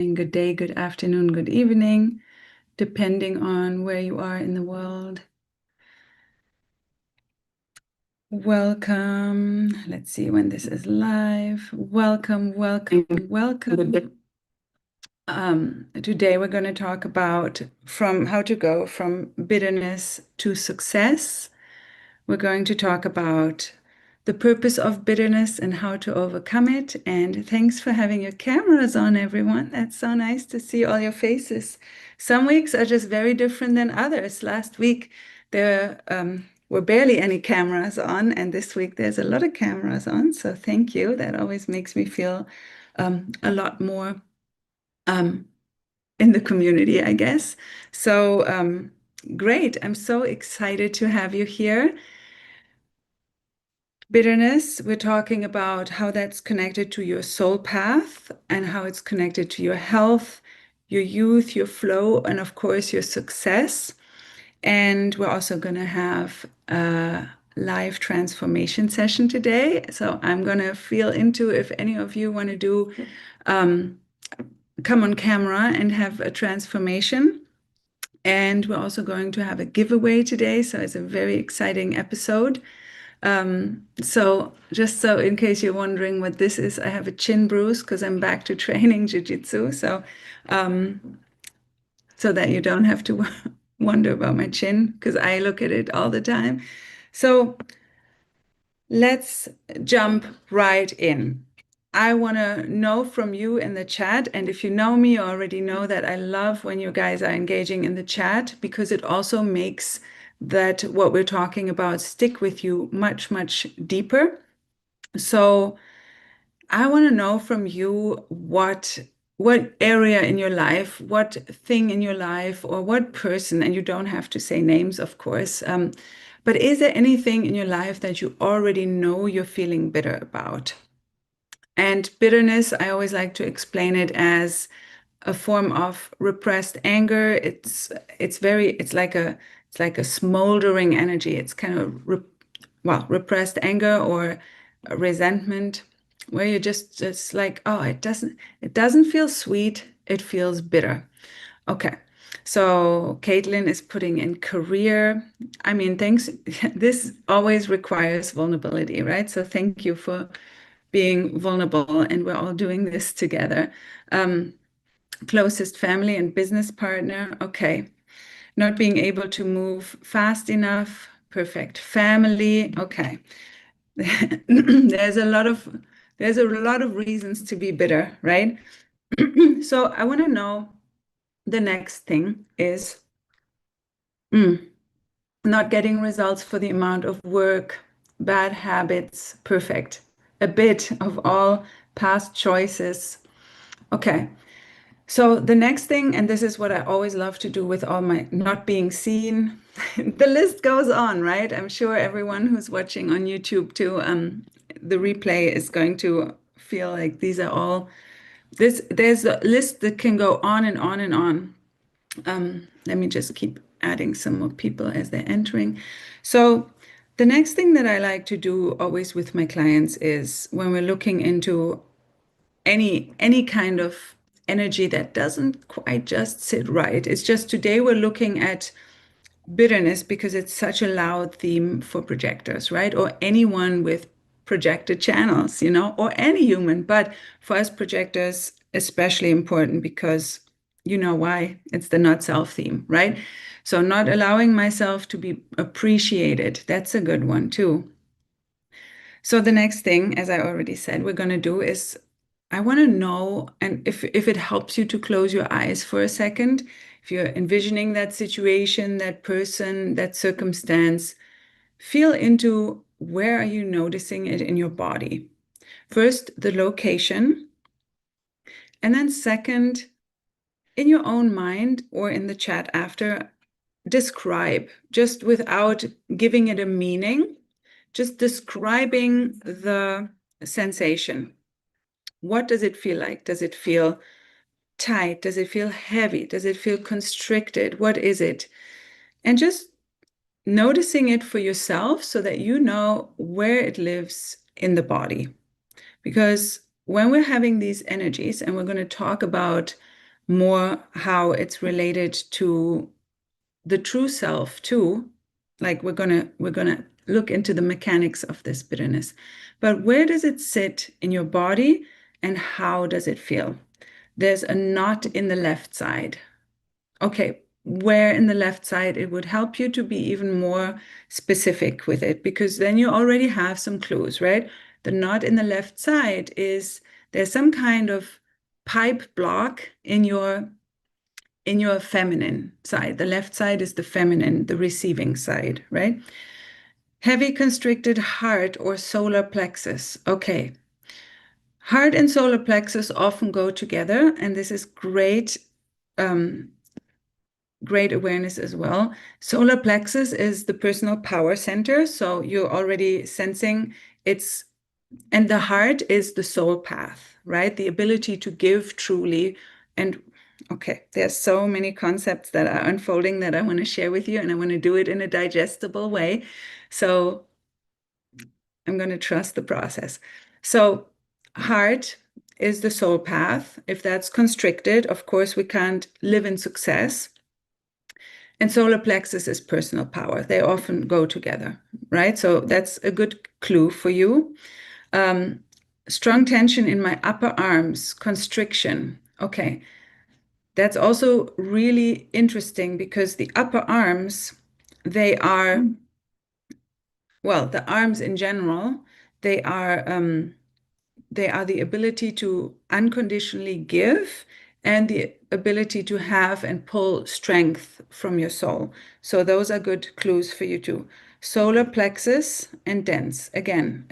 Good day, good afternoon, good evening, depending on where you are in the world. Welcome. Let's see when this is live. Welcome. Today we're going to talk about how to go from bitterness to success. We're going to talk about the purpose of bitterness and how to overcome it. And thanks for having your cameras on, everyone. That's so nice to see all your faces. Some weeks are just very different than others. Last week, there were barely any cameras on, and this week there's a lot of cameras on. So thank you. That always makes me feel a lot more in the community, I guess. So great. I'm so excited to have you here. Bitterness, we're talking about how that's connected to your soul path and how it's connected to your health, your youth, your flow, and of course, your success. And we're also going to have a live transformation session today. So I'm going to feel into if any of you want to do come on camera and have a transformation. And we're also going to have a giveaway today. So it's a very exciting episode. So just so in case you're wondering what this is, I have a chin bruise because I'm back to training jiu-jitsu. So that you don't have to wonder about my chin because I look at it all the time. So let's jump right in. I want to know from you in the chat, and if you know me, you already know that I love when you guys are engaging in the chat because it also makes that what we're talking about stick with you much, much deeper. So I want to know from you what area in your life, what thing in your life, or what person, and you don't have to say names, of course, but is there anything in your life that you already know you're feeling bitter about? And bitterness, I always like to explain it as a form of repressed anger. It's like a smoldering energy. It's kind of repressed anger or resentment, where you're just like, oh, it doesn't feel sweet. It feels bitter. Okay. So Caitlin is putting in career. I mean, thanks. This always requires vulnerability, right? So thank you for being vulnerable, and we're all doing this together. Closest family and business partner. Okay. Not being able to move fast enough. Perfect. Family. Okay. There's a lot of reasons to be bitter, right? So I want to know the next thing is not getting results for the amount of work, bad habits, perfect. A bit of all past choices. Okay. So the next thing, and this is what I always love to do with all my not being seen, the list goes on, right? I'm sure everyone who's watching on YouTube too, the replay is going to feel like these are all there's a list that can go on and on and on. Let me just keep adding some more people as they're entering. So the next thing that I like to do always with my clients is when we're looking into any kind of energy that doesn't quite just sit right. It's just today we're looking at bitterness because it's such a loud theme for projectors, right? Or anyone with projected channels, or any human. But for us projectors, especially important because you know why? It's the not self theme, right? So not allowing myself to be appreciated. That's a good one too. So the next thing, as I already said, we're going to do is I want to know, and if it helps you to close your eyes for a second, if you're envisioning that situation, that person, that circumstance, feel into where are you noticing it in your body? First, the location, and then second, in your own mind or in the chat after, describe, just without giving it a meaning, just describing the sensation. What does it feel like? Does it feel tight? Does it feel heavy? Does it feel constricted? What is it? And just noticing it for yourself so that you know where it lives in the body. Because when we're having these energies, and we're going to talk about more how it's related to the true self too. Like we're gonna look into the mechanics of this bitterness. But where does it sit in your body and how does it feel? There's a knot in the left side. Okay, where in the left side? It would help you to be even more specific with it because then you already have some clues, right? The knot in the left side is there's some kind of pipe block in your feminine side. The left side is the feminine, the receiving side, right? Heavy constricted heart or solar plexus. Okay. Heart and solar plexus often go together, and this is great, great awareness as well. Solar plexus is the personal power center, so you're already sensing it's, and the heart is the soul path, right? The ability to give truly. And okay, there's so many concepts that are unfolding that I want to share with you, and I want to do it in a digestible way. So I'm going to trust the process. So heart is the soul path. If that's constricted, of course, we can't live in success. And solar plexus is personal power. They often go together, right? So that's a good clue for you. Strong tension in my upper arms, constriction. Okay, that's also really interesting because the upper arms, they are, well, the arms in general, they are the ability to unconditionally give and the ability to have and pull strength from your soul. So those are good clues for you too. Solar plexus and dense. Again,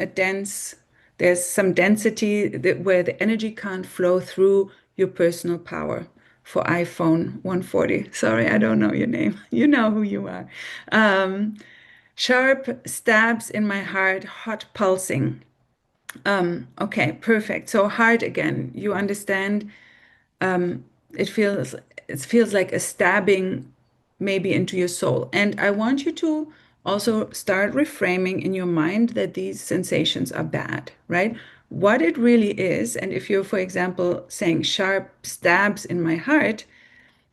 there's some density where the energy can't flow through your personal power. For iPhone 140. Sorry, I don't know your name. You know who you are. Sharp stabs in my heart, hot pulsing. Okay, perfect. So heart again, you understand, um, it feels it feels like a stabbing maybe into your soul. And I want you to also start reframing in your mind that these sensations are bad, right? What it really is, and if you're, for example, saying sharp stabs in my heart,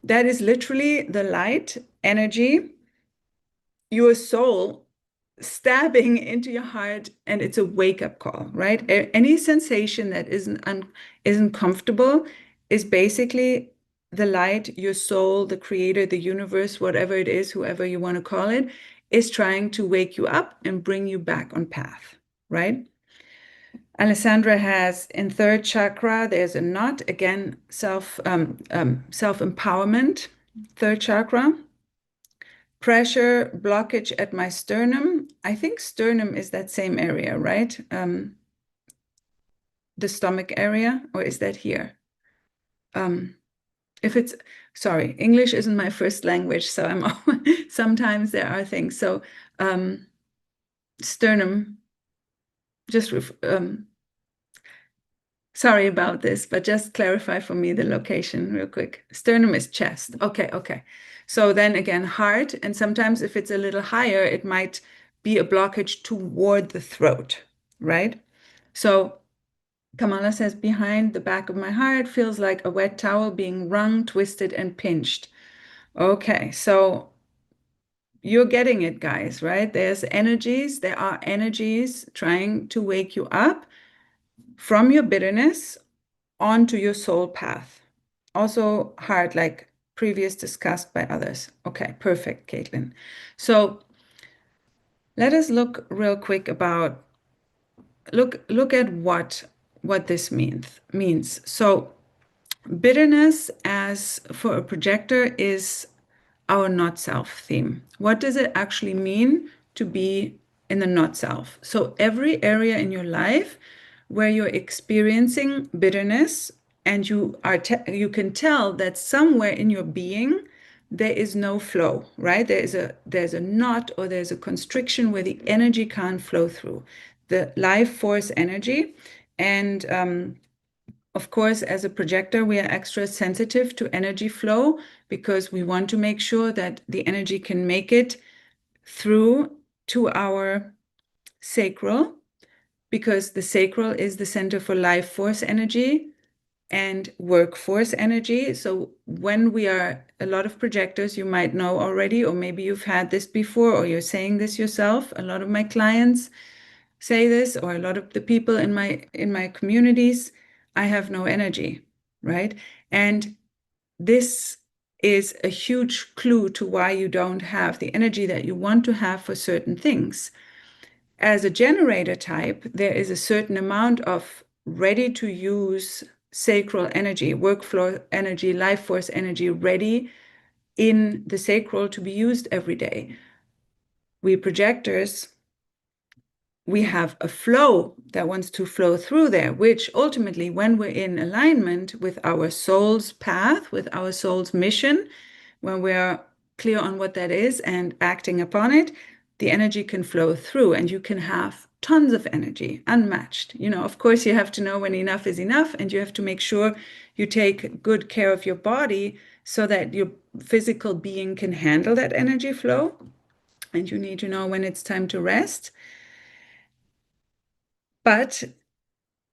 that is literally the light energy, your soul stabbing into your heart, and it's a wake-up call, right? Any sensation that isn't comfortable is basically the light, your soul, the creator, the universe, whatever it is, whoever you want to call it, is trying to wake you up and bring you back on path, right? Alessandra has in third chakra, there's a knot, again, self-empowerment, third chakra. Pressure, blockage at my sternum. I think sternum is that same area, right? The stomach area, or is that here? If it's, sorry, English isn't my first language, so sometimes there are things. So sternum, just sorry about this, but just clarify for me the location real quick. Sternum is chest. Okay, okay. So then again, heart, and sometimes if it's a little higher, it might be a blockage toward the throat, right? So Kamala says, behind the back of my heart feels like a wet towel being wrung, twisted, and pinched. Okay, so you're getting it, guys, right? There are energies trying to wake you up from your bitterness onto your soul path. Also hard, like previous discussed by others. Okay, perfect, Caitlin. So let us look real quick about look at what this means. So bitterness as for a projector is our not self theme. What does it actually mean to be in the not self? So every area in your life where you're experiencing bitterness and you can tell that somewhere in your being there is no flow, right? There's a knot or there's a constriction where the energy can't flow through, the life force energy. And of course, as a projector, we are extra sensitive to energy flow because we want to make sure that the energy can make it through to our sacral, because the sacral is the center for life force energy. and workforce energy. So when we are a lot of projectors, you might know already, or maybe you've had this before, or you're saying this yourself. A lot of my clients say this, or a lot of the people in my communities, I have no energy, right? And this is a huge clue to why you don't have the energy that you want to have for certain things. As a generator type, there is a certain amount of ready to use sacral energy, workflow energy, life force energy ready in the sacral to be used every day. We projectors, we have a flow that wants to flow through there, which ultimately, when we're in alignment with our soul's path, with our soul's mission, when we're clear on what that is and acting upon it, the energy can flow through and you can have tons of energy, unmatched. Of course, you have to know when enough is enough, and you have to make sure you take good care of your body so that your physical being can handle that energy flow. And you need to know when it's time to rest. But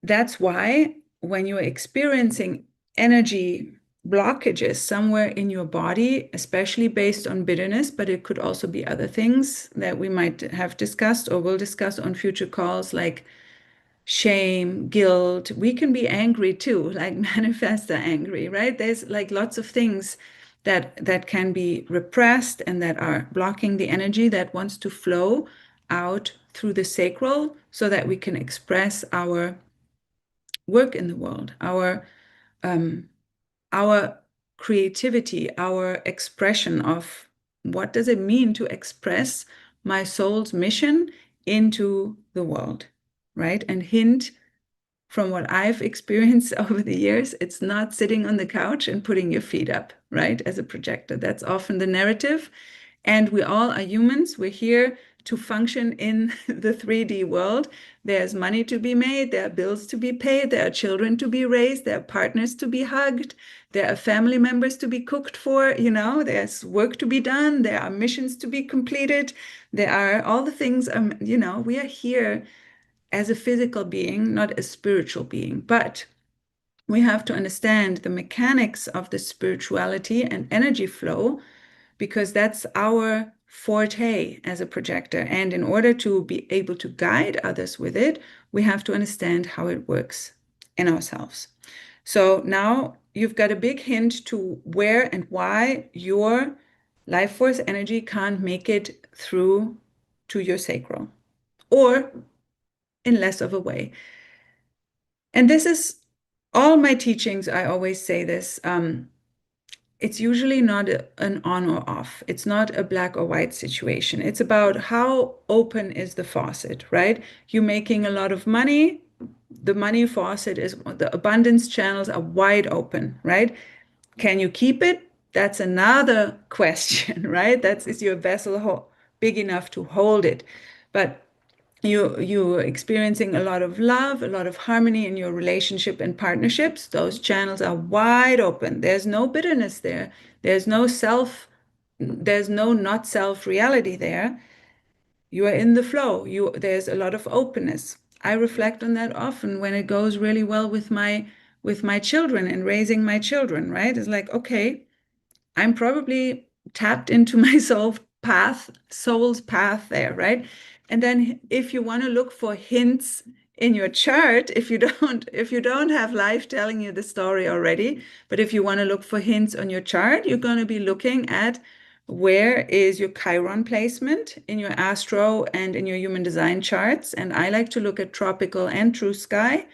that's why when you're experiencing energy blockages somewhere in your body, especially based on bitterness, but it could also be other things that we might have discussed or will discuss on future calls, like shame, guilt. We can be angry too, like manifestor angry, right? There's like lots of things that can be repressed and that are blocking the energy that wants to flow out through the sacral so that we can express our work in the world, our creativity, our expression of what does it mean to express my soul's mission into the world, right? And hint from what I've experienced over the years, it's not sitting on the couch and putting your feet up, right? As a projector. That's often the narrative. And we all are humans. We're here to function in the 3D world. There's money to be made, there are bills to be paid, there are children to be raised, there are partners to be hugged, there are family members to be cooked for, there's work to be done, there are missions to be completed, there are all the things, we are here as a physical being, not a spiritual being. But we have to understand the mechanics of the spirituality and energy flow, because that's our forte as a projector. And in order to be able to guide others with it, we have to understand how it works in ourselves. So now you've got a big hint to where and why your life force energy can't make it through to your sacral, or in less of a way. And this is all my teachings. I always say this. It's usually not an on or off. It's not a black or white situation. It's about how open is the faucet, right? You're making a lot of money. The money faucet is, the abundance channels are wide open, right? Can you keep it? That's another question, right? Is your vessel big enough to hold it? But you're experiencing a lot of love, a lot of harmony in your relationship and partnerships. Those channels are wide open. There's no bitterness there. There's no not self reality there. You are in the flow. There's a lot of openness. I reflect on that often when it goes really well with my children and raising my children, right? It's like, okay, I'm probably tapped into my soul's path there, right? And then if you want to look for hints in your chart, if you don't have life telling you the story already, but if you want to look for hints on your chart, you're going to be looking at where is your Chiron placement in your astro and in your human design charts. And I like to look at tropical and true sky.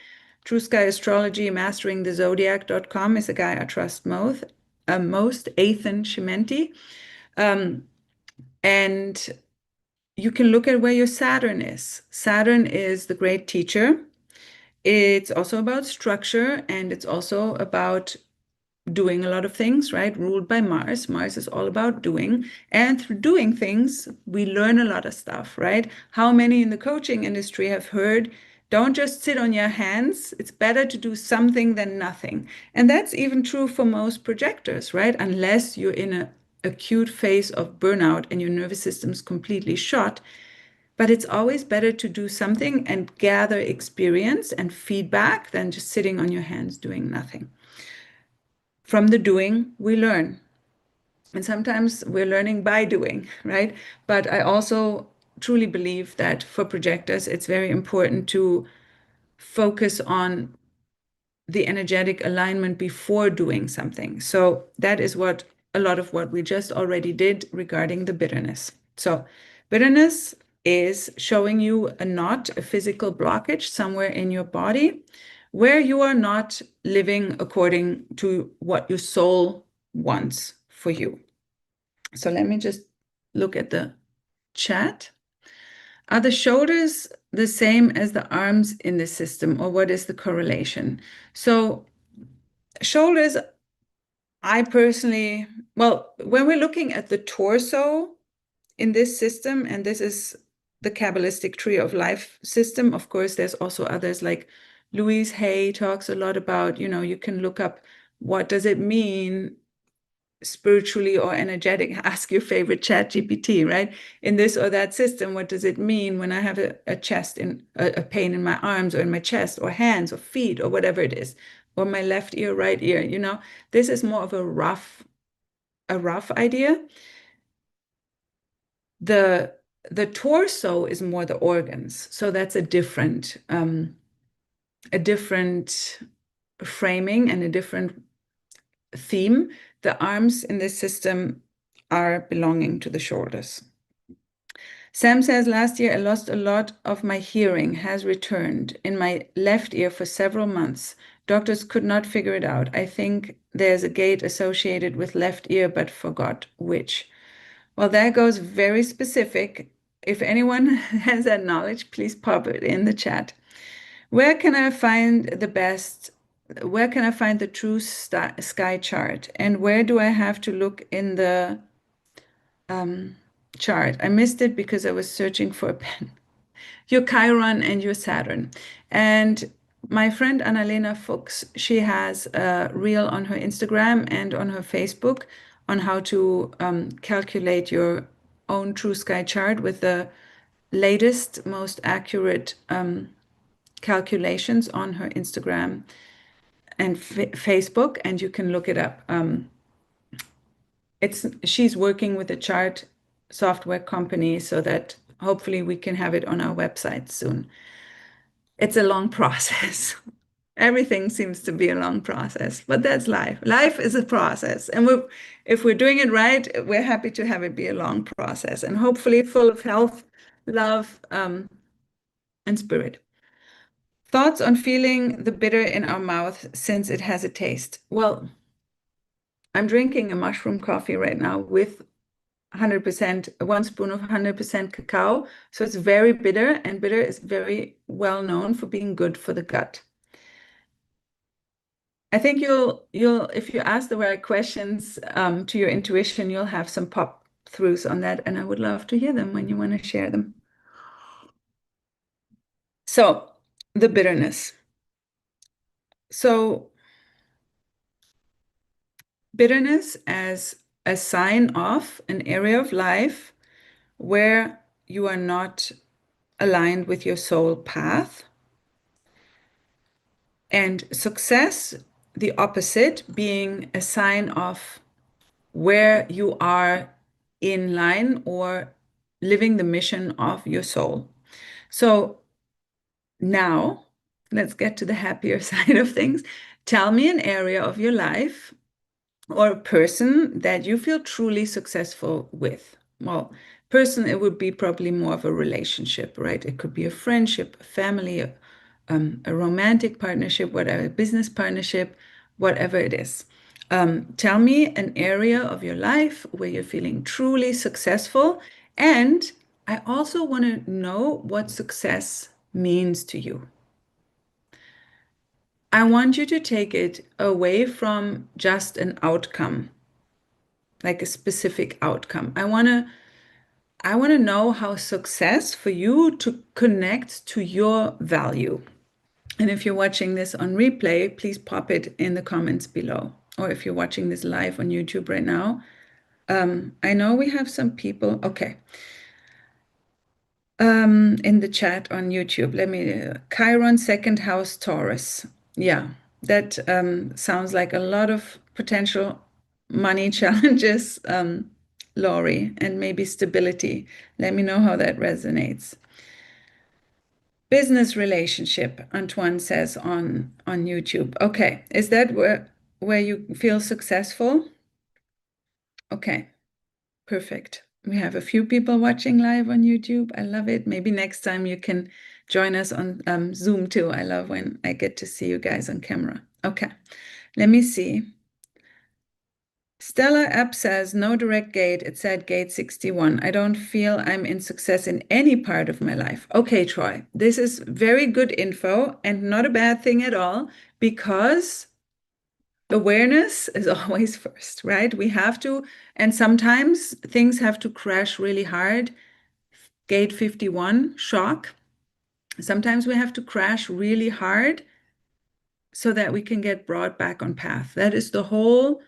True Sky Astrology, masteringthezodiac.com is a guy I trust most, Ethan Chimenti. And you can look at where your Saturn is. Saturn is the great teacher. It's also about structure, and it's also about doing a lot of things, right? Ruled by Mars. Mars is all about doing. And through doing things, we learn a lot of stuff, right? How many in the coaching industry have heard, don't just sit on your hands. It's better to do something than nothing. And that's even true for most projectors, right? Unless you're in an acute phase of burnout and your nervous system's completely shot. But it's always better to do something and gather experience and feedback than just sitting on your hands doing nothing. From the doing, we learn. And sometimes we're learning by doing, right? But I also truly believe that for projectors, it's very important to focus on the energetic alignment before doing something. So that is what a lot of what we just already did regarding the bitterness. So bitterness is showing you a knot, a physical blockage somewhere in your body where you are not living according to what your soul wants for you. So let me just look at the chat. Are the shoulders the same as the arms in the system, or what is the correlation? So shoulders, I personally, well, when we're looking at the torso in this system, and this is the Kabbalistic tree of life system, of course, there's also others like Louise Hay talks a lot about, you can look up what does it mean spiritually or energetic, ask your favorite chat GPT, right? In this or that system, what does it mean when I have a chest in a pain in my arms or in my chest or hands or feet or whatever it is, or my left ear, right ear, this is more of a rough idea. The torso is more the organs. So that's a different framing and a different theme. The arms in this system are belonging to the shoulders. Sam says, last year I lost a lot of my hearing, has returned in my left ear for several months. Doctors could not figure it out. I think there's a gate associated with left ear, but forgot which. Well, that goes very specific. If anyone has that knowledge, please pop it in the chat. Where can I find the true sky chart? And where do I have to look in the chart? I missed it because I was searching for a pen. Your Chiron and your Saturn. And my friend Annalena Fuchs, she has a reel on her Instagram and on her Facebook on how to calculate your own true sky chart with the latest, most accurate calculations on her Instagram and Facebook, and you can look it up. She's working with a chart software company so that hopefully we can have it on our website soon. It's a long process. Everything seems to be a long process, but that's life. Life is a process. And if we're doing it right, we're happy to have it be a long process and hopefully full of health, love, and spirit. Thoughts on feeling the bitter in our mouth since it has a taste? Well, I'm drinking a mushroom coffee right now with 100%, 1 spoon of 100% cacao. So it's very bitter, and bitter is very well known for being good for the gut. I think you'll if you ask the right questions to your intuition, you'll have some pop throughs on that, and I would love to hear them when you want to share them. So the bitterness. So bitterness as a sign of an area of life where you are not aligned with your soul path. And success, the opposite, being a sign of where you are in line or living the mission of your soul. So now let's get to the happier side of things. Tell me an area of your life or a person that you feel truly successful with. Well, person, it would be probably more of a relationship, right? It could be a friendship, a family, a romantic partnership, whatever, a business partnership, whatever it is. Tell me an area of your life where you're feeling truly successful. And I also want to know what success means to you. I want you to take it away from just an outcome, like a specific outcome. I want to know how success for you to connect to your value. And if you're watching this on replay, please pop it in the comments below. Or if you're watching this live on YouTube right now, I know we have some people. Okay. In the chat on YouTube, let me, Chiron second house Taurus. Yeah, that sounds like a lot of potential money challenges, Laurie, and maybe stability. Let me know how that resonates. Business relationship, Antoine says on YouTube. Okay, is that where you feel successful? Okay, perfect. We have a few people watching live on YouTube. I love it. Maybe next time you can join us on Zoom too. I love when I get to see you guys on camera. Okay, let me see. Stella App says, no direct gate. It said gate 61. I don't feel I'm in success in any part of my life. Okay, Troy, this is very good info and not a bad thing at all, because awareness is always first, right? We have to, and sometimes things have to crash really hard. Gate 51, shock. Sometimes we have to crash really hard so that we can get brought back on path. That is the whole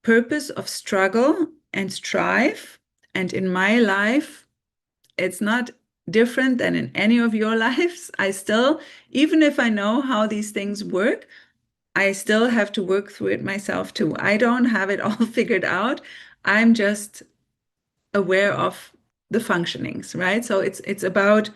purpose of struggle and strive. And in my life, it's not different than in any of your lives. I still, even if I know how these things work, I still have to work through it myself too. I don't have it all figured out. I'm just aware of the functionings, right? So it's about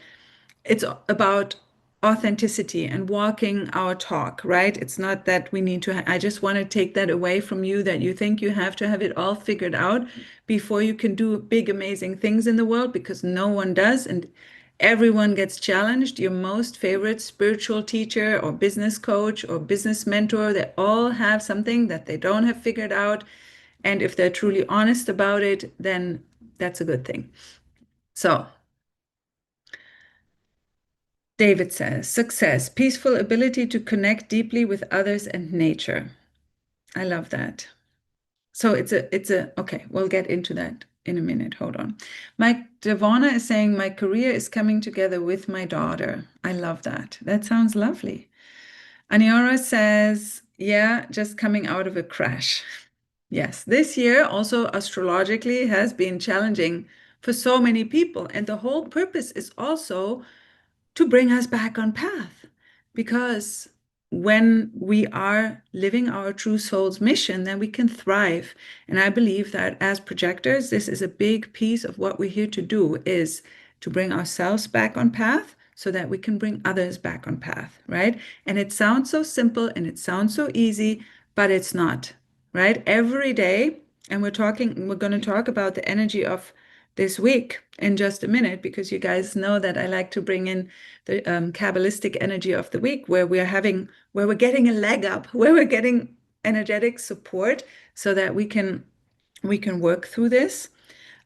authenticity and walking our talk, right? It's not that we need to, I just want to take that away from you, that you think you have to have it all figured out before you can do big, amazing things in the world, because no one does. And everyone gets challenged. Your most favorite spiritual teacher or business coach or business mentor, they all have something that they don't have figured out. And if they're truly honest about it, then that's a good thing. So David says, success, peaceful ability to connect deeply with others and nature. I love that. So okay, we'll get into that in a minute. Hold on. Mike Devona is saying, my career is coming together with my daughter. I love that. That sounds lovely. Aniora says, yeah, just coming out of a crash. Yes, this year also astrologically has been challenging for so many people. And the whole purpose is also to bring us back on path. Because when we are living our true soul's mission, then we can thrive. And I believe that as projectors, this is a big piece of what we're here to do, is to bring ourselves back on path so that we can bring others back on path, right? And it sounds so simple and it sounds so easy, but it's not, right? Every day, and we're going to talk about the energy of this week in just a minute, because you guys know that I like to bring in the Kabbalistic energy of the week, where we're getting a leg up, where we're getting energetic support so that we can work through this.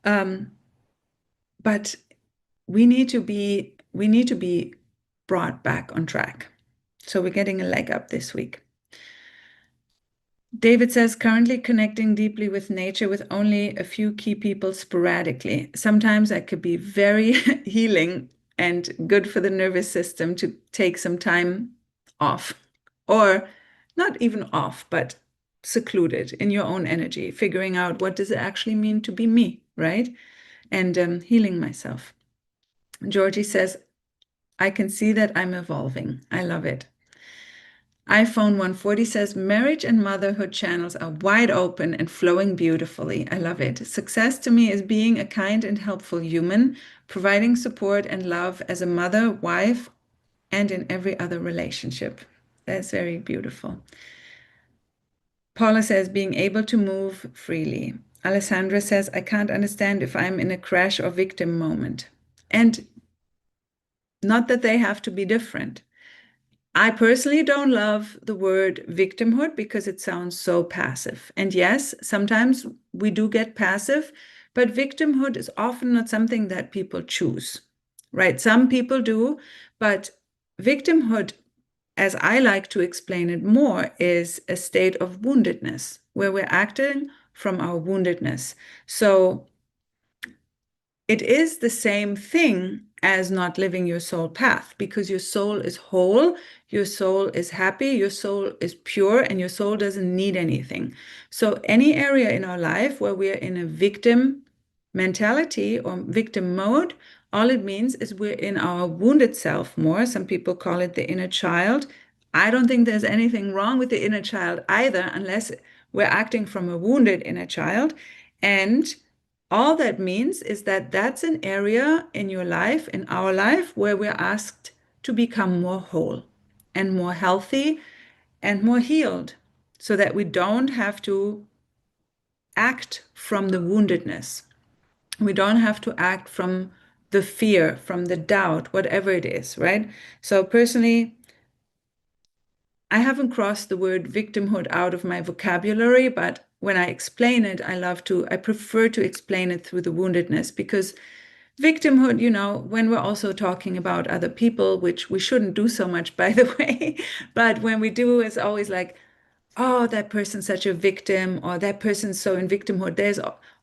But we need to be brought back on track. So we're getting a leg up this week. David says, currently connecting deeply with nature with only a few key people sporadically. Sometimes that could be very healing and good for the nervous system to take some time off, or not even off, but secluded in your own energy, figuring out what does it actually mean to be me, right? And healing myself. Georgie says, I can see that I'm evolving. I love it. iPhone 140 says, marriage and motherhood channels are wide open and flowing beautifully. I love it. Success to me is being a kind and helpful human, providing support and love as a mother, wife, and in every other relationship. That's very beautiful. Paula says, being able to move freely. Alessandra says, I can't understand if I'm in a crash or victim moment. And not that they have to be different. I personally don't love the word victimhood because it sounds so passive. And yes, sometimes we do get passive, but victimhood is often not something that people choose, right? Some people do, but victimhood, as I like to explain it more, is a state of woundedness where we're acting from our woundedness. So it is the same thing as not living your soul path, because your soul is whole, your soul is happy, your soul is pure, and your soul doesn't need anything. So any area in our life where we are in a victim mentality or victim mode, all it means is we're in our wounded self more. Some people call it the inner child. I don't think there's anything wrong with the inner child either, unless we're acting from a wounded inner child. And all that means is that that's an area in your life, in our life, where we're asked to become more whole and more healthy and more healed so that we don't have to act from the woundedness. We don't have to act from the fear, from the doubt, whatever it is, right? So personally, I haven't crossed the word victimhood out of my vocabulary, but when I explain it, I prefer to explain it through the woundedness, because victimhood, when we're also talking about other people, which we shouldn't do so much, by the way, but when we do, it's always like, oh, that person's such a victim, or that person's so in victimhood. There's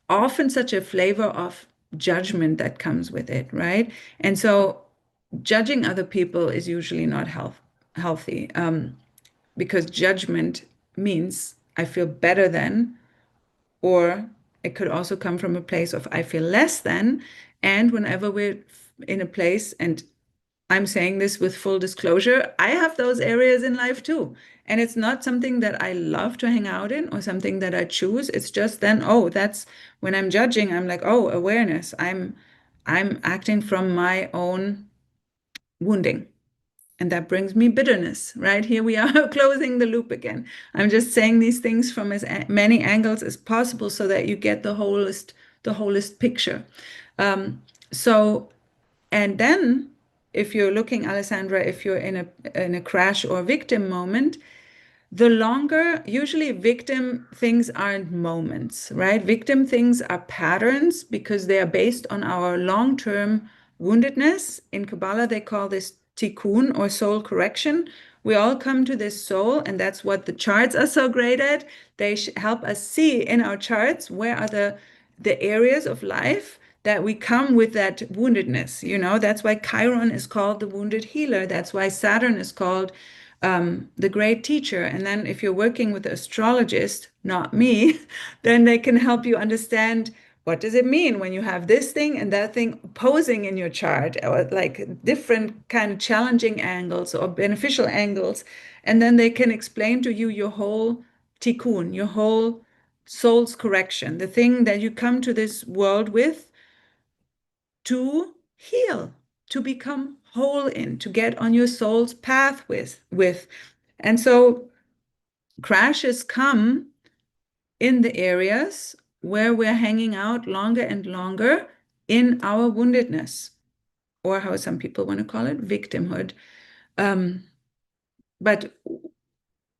often such a flavor of judgment that comes with it, right? And so judging other people is usually not healthy, because judgment means I feel better than, or it could also come from a place of I feel less than. And whenever we're in a place, and I'm saying this with full disclosure, I have those areas in life too. And it's not something that I love to hang out in or something that I choose. It's just then, oh, that's when I'm judging, I'm like, oh, awareness. I'm acting from my own wounding. And that brings me bitterness, right? Here we are closing the loop again. I'm just saying these things from as many angles as possible so that you get the wholest picture. So, and then if you're looking, Alessandra, if you're in a crash or victim moment, the longer, usually victim things aren't moments, right? Victim things are patterns because they are based on our long-term woundedness. In Kabbalah, they call this tikkun, or soul correction. We all come to this soul, and that's what the charts are so great at. They help us see in our charts where are the areas of life that we come with that woundedness. That's why Chiron is called the wounded healer. That's why Saturn is called the great teacher. And then if you're working with an astrologist, not me, then they can help you understand what does it mean when you have this thing and that thing opposing in your chart, or like different kind of challenging angles or beneficial angles. And then they can explain to you your whole tikkun, your whole soul's correction, the thing that you come to this world with to heal, to become whole in, to get on your soul's path with. And so crashes come in the areas where we're hanging out longer and longer in our woundedness, or how some people want to call it, victimhood. But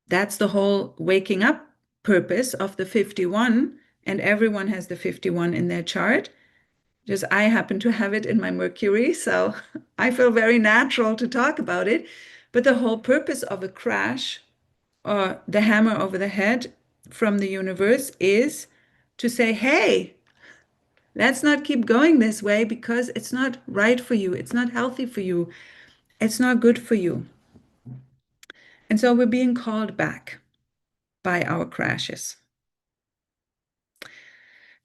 that's the whole waking up purpose of the 51, and everyone has the 51 in their chart. Just I happen to have it in my Mercury, so I feel very natural to talk about it. But the whole purpose of a crash, or the hammer over the head from the universe, is to say, hey, let's not keep going this way because it's not right for you. It's not healthy for you. It's not good for you. And so we're being called back by our crashes.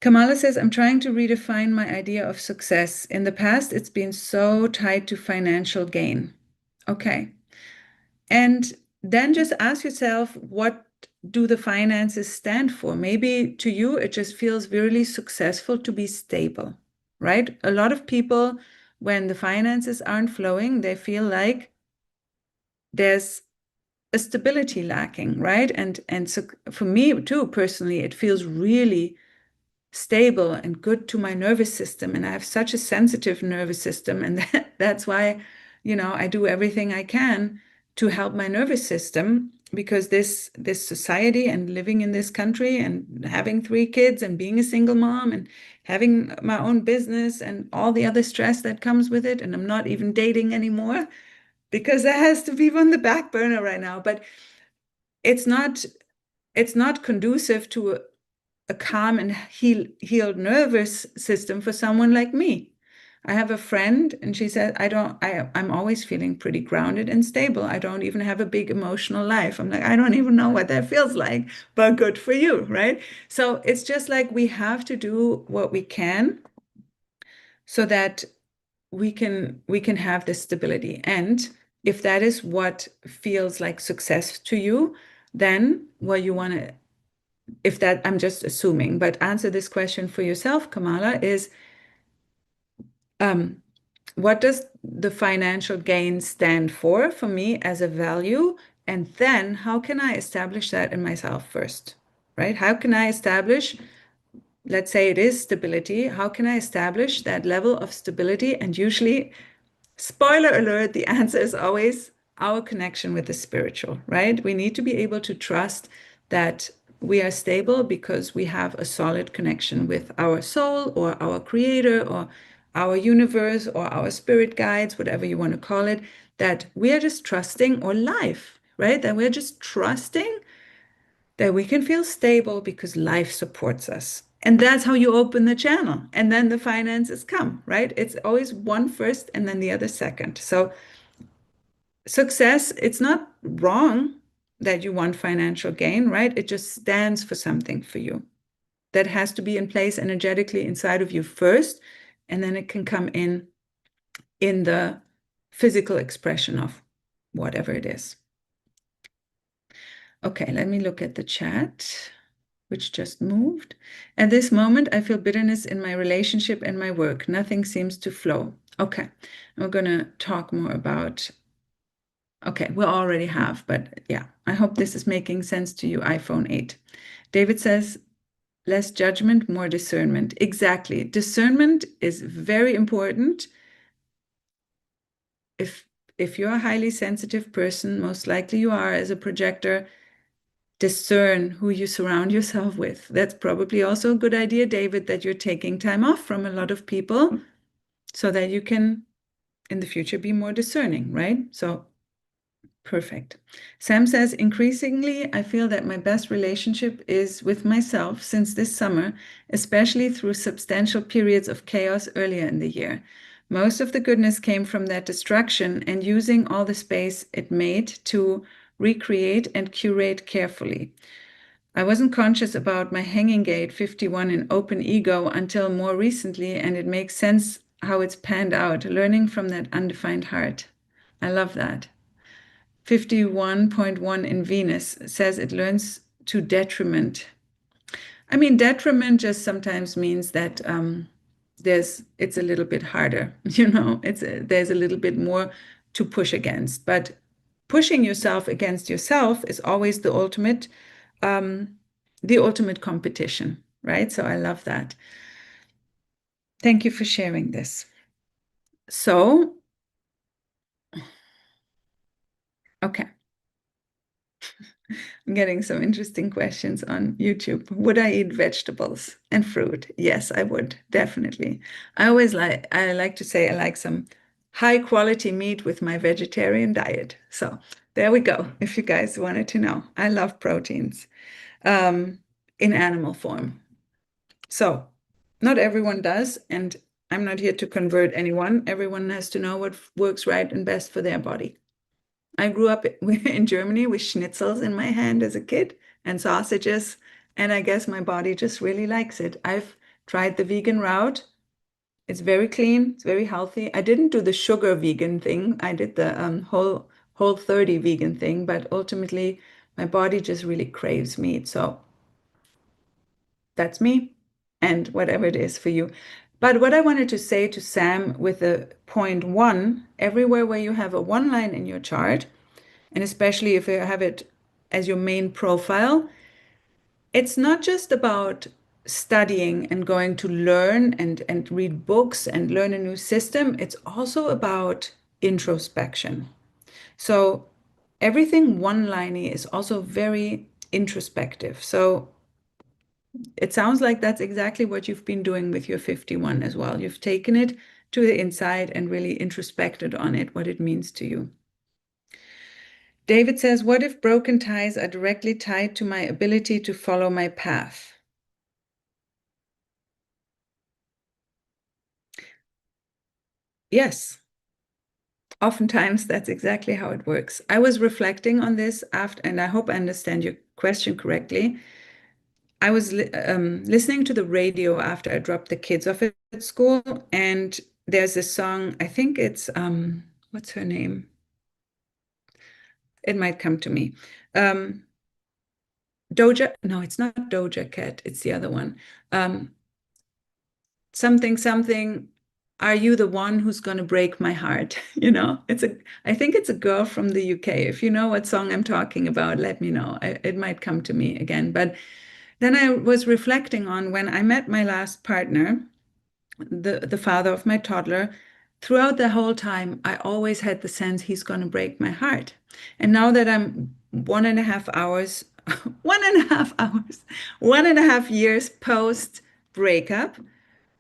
Kamala says, I'm trying to redefine my idea of success. In the past, it's been so tied to financial gain. Okay. And then just ask yourself, what do the finances stand for? Maybe to you, it just feels really successful to be stable, right? A lot of people, when the finances aren't flowing, they feel like there's a stability lacking, right? And so for me too, personally, it feels really stable and good to my nervous system. And I have such a sensitive nervous system. And that's why, I do everything I can to help my nervous system, because this society and living in this country and having 3 kids and being a single mom and having my own business and all the other stress that comes with it. And I'm not even dating anymore because that has to be on the back burner right now. But it's not conducive to a calm and healed nervous system for someone like me. I have a friend, and she said, I'm always feeling pretty grounded and stable. I don't even have a big emotional life. I'm like, I don't even know what that feels like, but good for you, right? So it's just like we have to do what we can so that we can have this stability. And if that is what feels like success to you, then what you want to if that, I'm just assuming, but answer this question for yourself, Kamala, is um, what does the financial gain stand for me as a value? And then how can I establish that in myself first, right? How can I establish, let's say it is stability, how can I establish that level of stability? And usually, spoiler alert, the answer is always our connection with the spiritual, right? We need to be able to trust that we are stable because we have a solid connection with our soul or our creator or our universe or our spirit guides, whatever you want to call it, that we are just trusting, or life, right? That we're just trusting that we can feel stable because life supports us. And that's how you open the channel. And then the finances come, right? It's always one first and then the other second. So success, it's not wrong that you want financial gain, right? It just stands for something for you that has to be in place energetically inside of you first, and then it can come in the physical expression of whatever it is. Okay, let me look at the chat, which just moved. At this moment, I feel bitterness in my relationship and my work. Nothing seems to flow. Okay, we're going to talk more about. Okay, we already have, but yeah, I hope this is making sense to you, iPhone 8. David says, less judgment, more discernment. Exactly. Discernment is very important. If you're a highly sensitive person, most likely you are as a projector, discern who you surround yourself with. That's probably also a good idea, David, that you're taking time off from a lot of people so that you can, in the future, be more discerning, right? So perfect. Sam says, increasingly, I feel that my best relationship is with myself since this summer, especially through substantial periods of chaos earlier in the year. Most of the goodness came from that destruction and using all the space it made to recreate and curate carefully. I wasn't conscious about my hanging gate 51 in open ego until more recently, and it makes sense how it's panned out, learning from that undefined heart. I love that. 51.1 in Venus says it learns to detriment. I mean, detriment just sometimes means that it's a little bit harder, there's a little bit more to push against. But pushing yourself against yourself is always the ultimate competition, right? So I love that. Thank you for sharing this. So, okay. I'm getting some interesting questions on YouTube. Would I eat vegetables and fruit? Yes, I would, definitely. I like to say I like some high quality meat with my vegetarian diet. So there we go. If you guys wanted to know, I love proteins in animal form. So not everyone does, and I'm not here to convert anyone. Everyone has to know what works right and best for their body. I grew up in Germany with schnitzels in my hand as a kid and sausages, and I guess my body just really likes it. I've tried the vegan route. It's very clean, it's very healthy. I didn't do the sugar vegan thing. I did the whole 30 vegan thing, but ultimately my body just really craves meat. So that's me and whatever it is for you. But what I wanted to say to Sam with the point one, everywhere where you have a one line in your chart, and especially if you have it as your main profile, it's not just about studying and going to learn and read books and learn a new system. It's also about introspection. So everything one-liney is also very introspective. So it sounds like that's exactly what you've been doing with your 51 as well. You've taken it to the inside and really introspected on it, what it means to you. David says, what if broken ties are directly tied to my ability to follow my path? Yes, oftentimes that's exactly how it works. I was reflecting on this after, and I hope I understand your question correctly. I was listening to the radio after I dropped the kids off at school, and there's a song, I think it's, what's her name? It might come to me. Um, Doja, no, it's not Doja Cat, it's the other one. Um, something, something, are you the one who's going to break my heart? I think it's a girl from the UK. If you know what song I'm talking about, let me know. It might come to me again. But then I was reflecting on when I met my last partner, the father of my toddler. Throughout the whole time, I always had the sense he's going to break my heart. And now that I'm 1.5 hours, 1.5 hours, 1.5 years post breakup,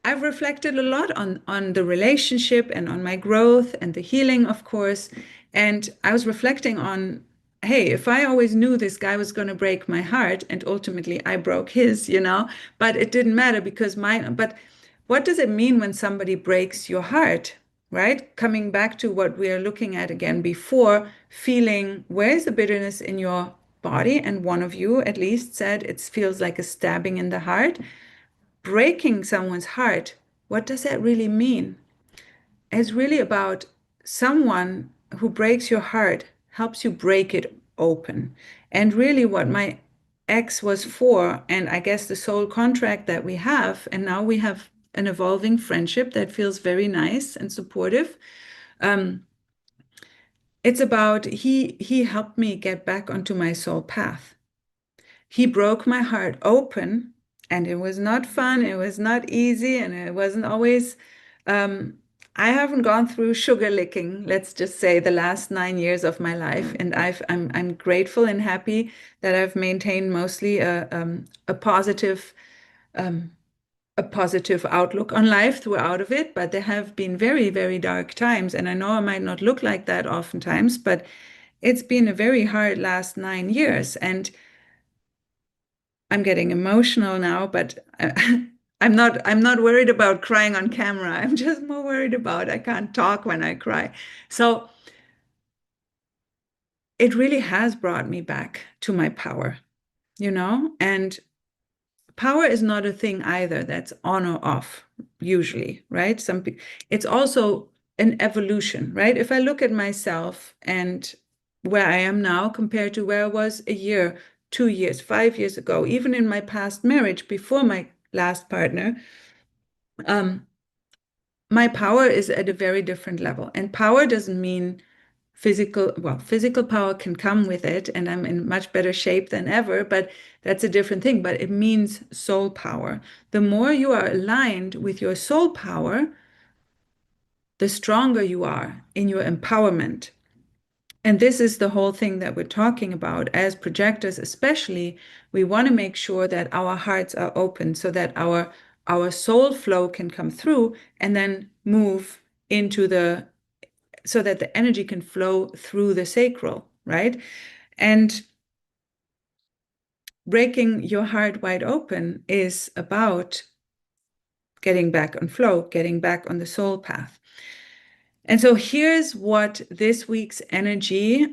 I've reflected a lot on the relationship and on my growth and the healing, of course. And I was reflecting on, hey, if I always knew this guy was going to break my heart, and ultimately I broke his, but it didn't matter because but what does it mean when somebody breaks your heart, right? Coming back to what we are looking at again before, feeling where's the bitterness in your body? And one of you at least said it feels like a stabbing in the heart. Breaking someone's heart, what does that really mean? It's really about someone who breaks your heart, helps you break it open. And really, what my ex was for, and I guess the soul contract that we have, and now we have an evolving friendship that feels very nice and supportive. Um, it's about he helped me get back onto my soul path. He broke my heart open, and it was not fun, it was not easy, and it wasn't always um, I haven't gone through sugar licking, let's just say, the last 9 years of my life, and I'm grateful and happy that I've maintained mostly a positive um, a positive outlook on life throughout of it. But there have been very, very dark times, and I know I might not look like that oftentimes, but it's been a very hard last 9 years, and I'm getting emotional now, but I'm not worried about crying on camera. I'm just more worried about I can't talk when I cry. So it really has brought me back to my power, and power is not a thing either that's on or off, usually, right? It's also an evolution, right? If I look at myself and where I am now compared to where I was a year, 2 years, 5 years ago, even in my past marriage before my last partner, um, my power is at a very different level. And power doesn't mean physical power can come with it, and I'm in much better shape than ever, but that's a different thing. But it means soul power. The more you are aligned with your soul power, the stronger you are in your empowerment. And this is the whole thing that we're talking about as projectors, especially. We want to make sure that our hearts are open so that our soul flow can come through and then move into so that the energy can flow through the sacral, right? And breaking your heart wide open is about getting back on flow, getting back on the soul path. And so here's what this week's energy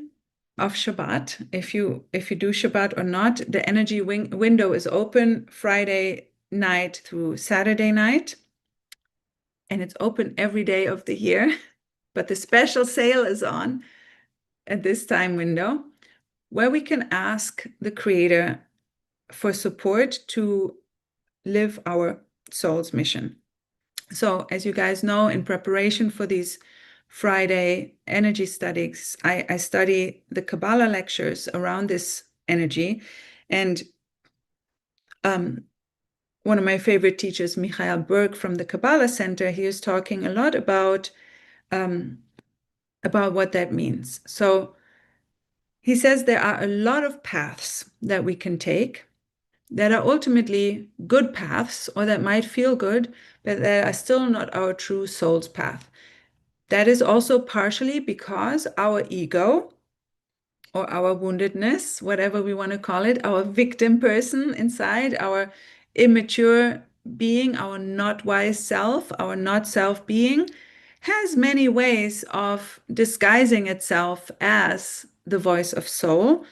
of Shabbat, if you do Shabbat or not, the energy window is open Friday night through Saturday night, and it's open every day of the year. But the special sale is on at this time window, where we can ask the Creator for support to live our soul's mission. So, as you guys know, in preparation for these Friday energy studies, I study the Kabbalah lectures around this energy. And one of my favorite teachers, Michael Berg from the Kabbalah Center, he is talking a lot about what that means. So he says there are a lot of paths that we can take that are ultimately good paths, or that might feel good, but that are still not our true soul's path. That is also partially because our ego, or our woundedness, whatever we want to call it, our victim person inside, our immature being, our not wise self, our not self being, has many ways of disguising itself as the voice of soul.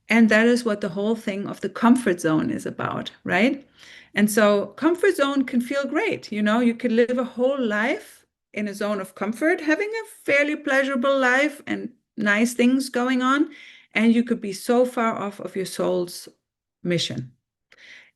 And that is what the whole thing of the comfort zone is about, right? And so comfort zone can feel great. You could live a whole life in a zone of comfort, having a fairly pleasurable life and nice things going on. And you could be so far off of your soul's mission.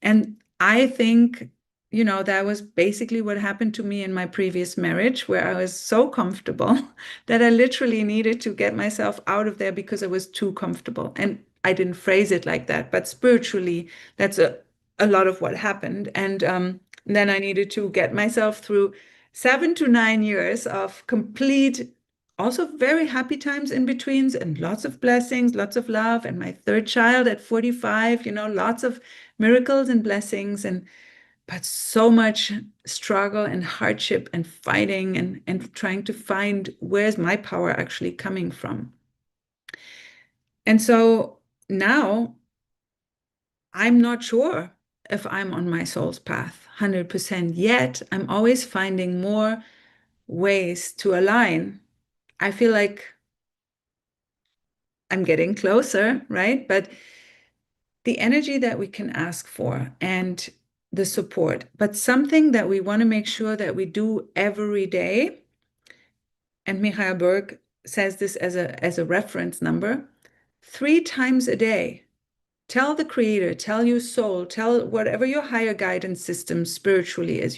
And I think, that was basically what happened to me in my previous marriage, where I was so comfortable that I literally needed to get myself out of there because I was too comfortable. And I didn't phrase it like that, but spiritually, that's a lot of what happened. And then I needed to get myself through 7 to 9 years of complete, also very happy times in betweens and lots of blessings, lots of love. And my third child at 45, lots of miracles and blessings, but so much struggle and hardship and fighting and trying to find where's my power actually coming from. And so now I'm not sure if I'm on my soul's path 100% yet. I'm always finding more ways to align. I feel like I'm getting closer, right? But the energy that we can ask for and the support, but something that we want to make sure that we do every day. And Michael Berg says this as a reference number, 3 times a day. Tell the creator, tell your soul, tell whatever your higher guidance system spiritually is,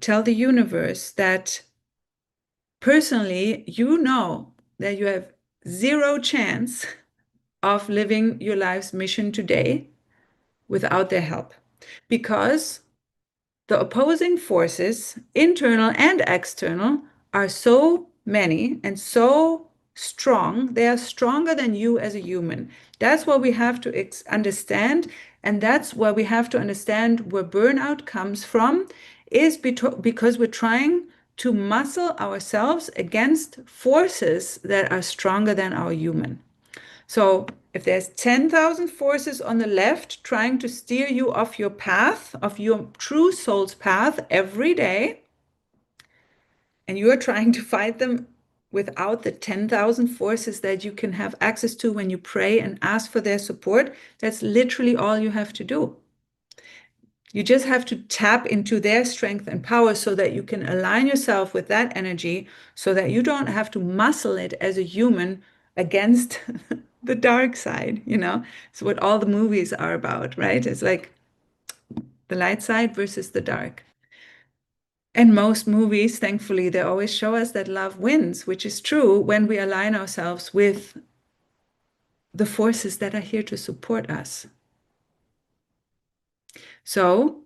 tell the universe that personally, that you have zero chance of living your life's mission today without their help. Because the opposing forces, internal and external, are so many and so strong. They are stronger than you as a human. That's what we have to understand. And that's why we have to understand where burnout comes from, is because we're trying to muscle ourselves against forces that are stronger than our human. So if there's 10,000 forces on the left trying to steer you off your path, of your true soul's path every day, and you are trying to fight them without the 10,000 forces that you can have access to when you pray and ask for their support, that's literally all you have to do. You just have to tap into their strength and power so that you can align yourself with that energy so that you don't have to muscle it as a human against the dark side, It's what all the movies are about, right? It's like the light side versus the dark. And most movies, thankfully, they always show us that love wins, which is true when we align ourselves with the forces that are here to support us. So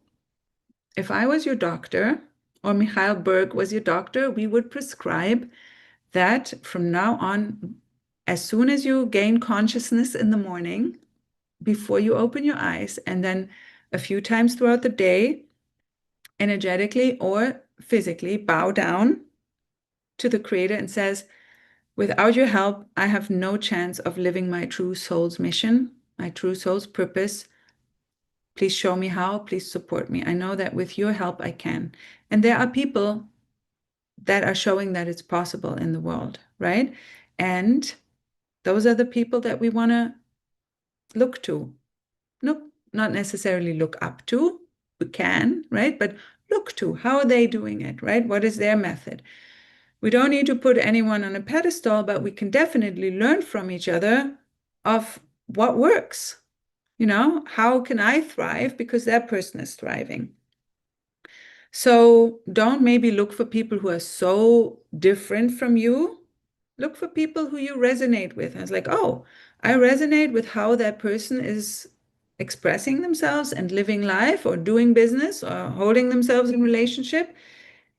if I was your doctor, or Michael Berg was your doctor, we would prescribe that from now on, as soon as you gain consciousness in the morning, before you open your eyes, and then a few times throughout the day, energetically or physically, bow down to the Creator and says, without your help, I have no chance of living my true soul's mission, my true soul's purpose. Please show me how. Please support me. I know that with your help, I can. And there are people that are showing that it's possible in the world, right? And those are the people that we want to look to. Nope, not necessarily look up to. We can, right? But look to. How are they doing it, right? What is their method? We don't need to put anyone on a pedestal, but we can definitely learn from each other of what works. How can I thrive because that person is thriving? So don't maybe look for people who are so different from you. Look for people who you resonate with. And it's like, oh, I resonate with how that person is expressing themselves and living life or doing business or holding themselves in relationship.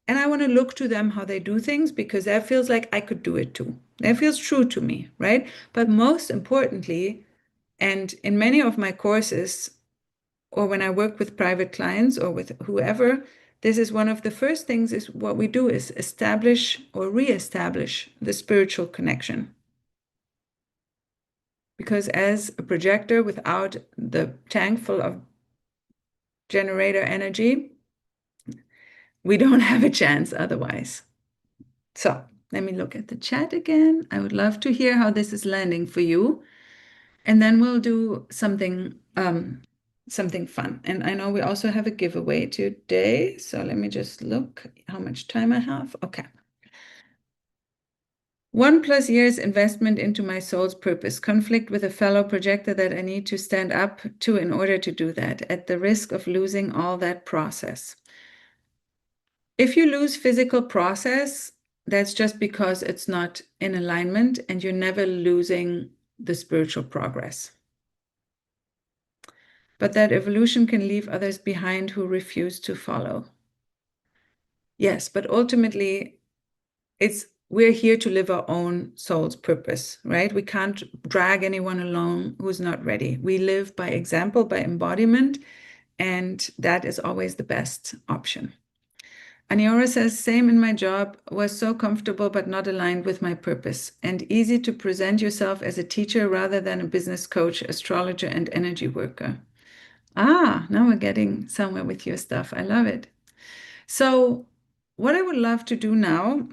And I want to look to them how they do things because that feels like I could do it too. That feels true to me, right? But most importantly, and in many of my courses, or when I work with private clients or with whoever, this is one of the first things is what we do is establish or reestablish the spiritual connection. Because as a projector without the tank full of generator energy, we don't have a chance otherwise. So let me look at the chat again. I would love to hear how this is landing for you. And then we'll do something fun. And I know we also have a giveaway today. So let me just look how much time I have. Okay. 1+ years investment into my soul's purpose, conflict with a fellow projector that I need to stand up to in order to do that, at the risk of losing all that process. If you lose physical process, that's just because it's not in alignment and you're never losing the spiritual progress. But that evolution can leave others behind who refuse to follow. Yes, but ultimately, we're here to live our own soul's purpose, right? We can't drag anyone along who's not ready. We live by example, by embodiment, and that is always the best option. Aniora says, same in my job, was so comfortable but not aligned with my purpose, and easy to present yourself as a teacher rather than a business coach, astrologer, and energy worker. Now we're getting somewhere with your stuff. I love it. So what I would love to do now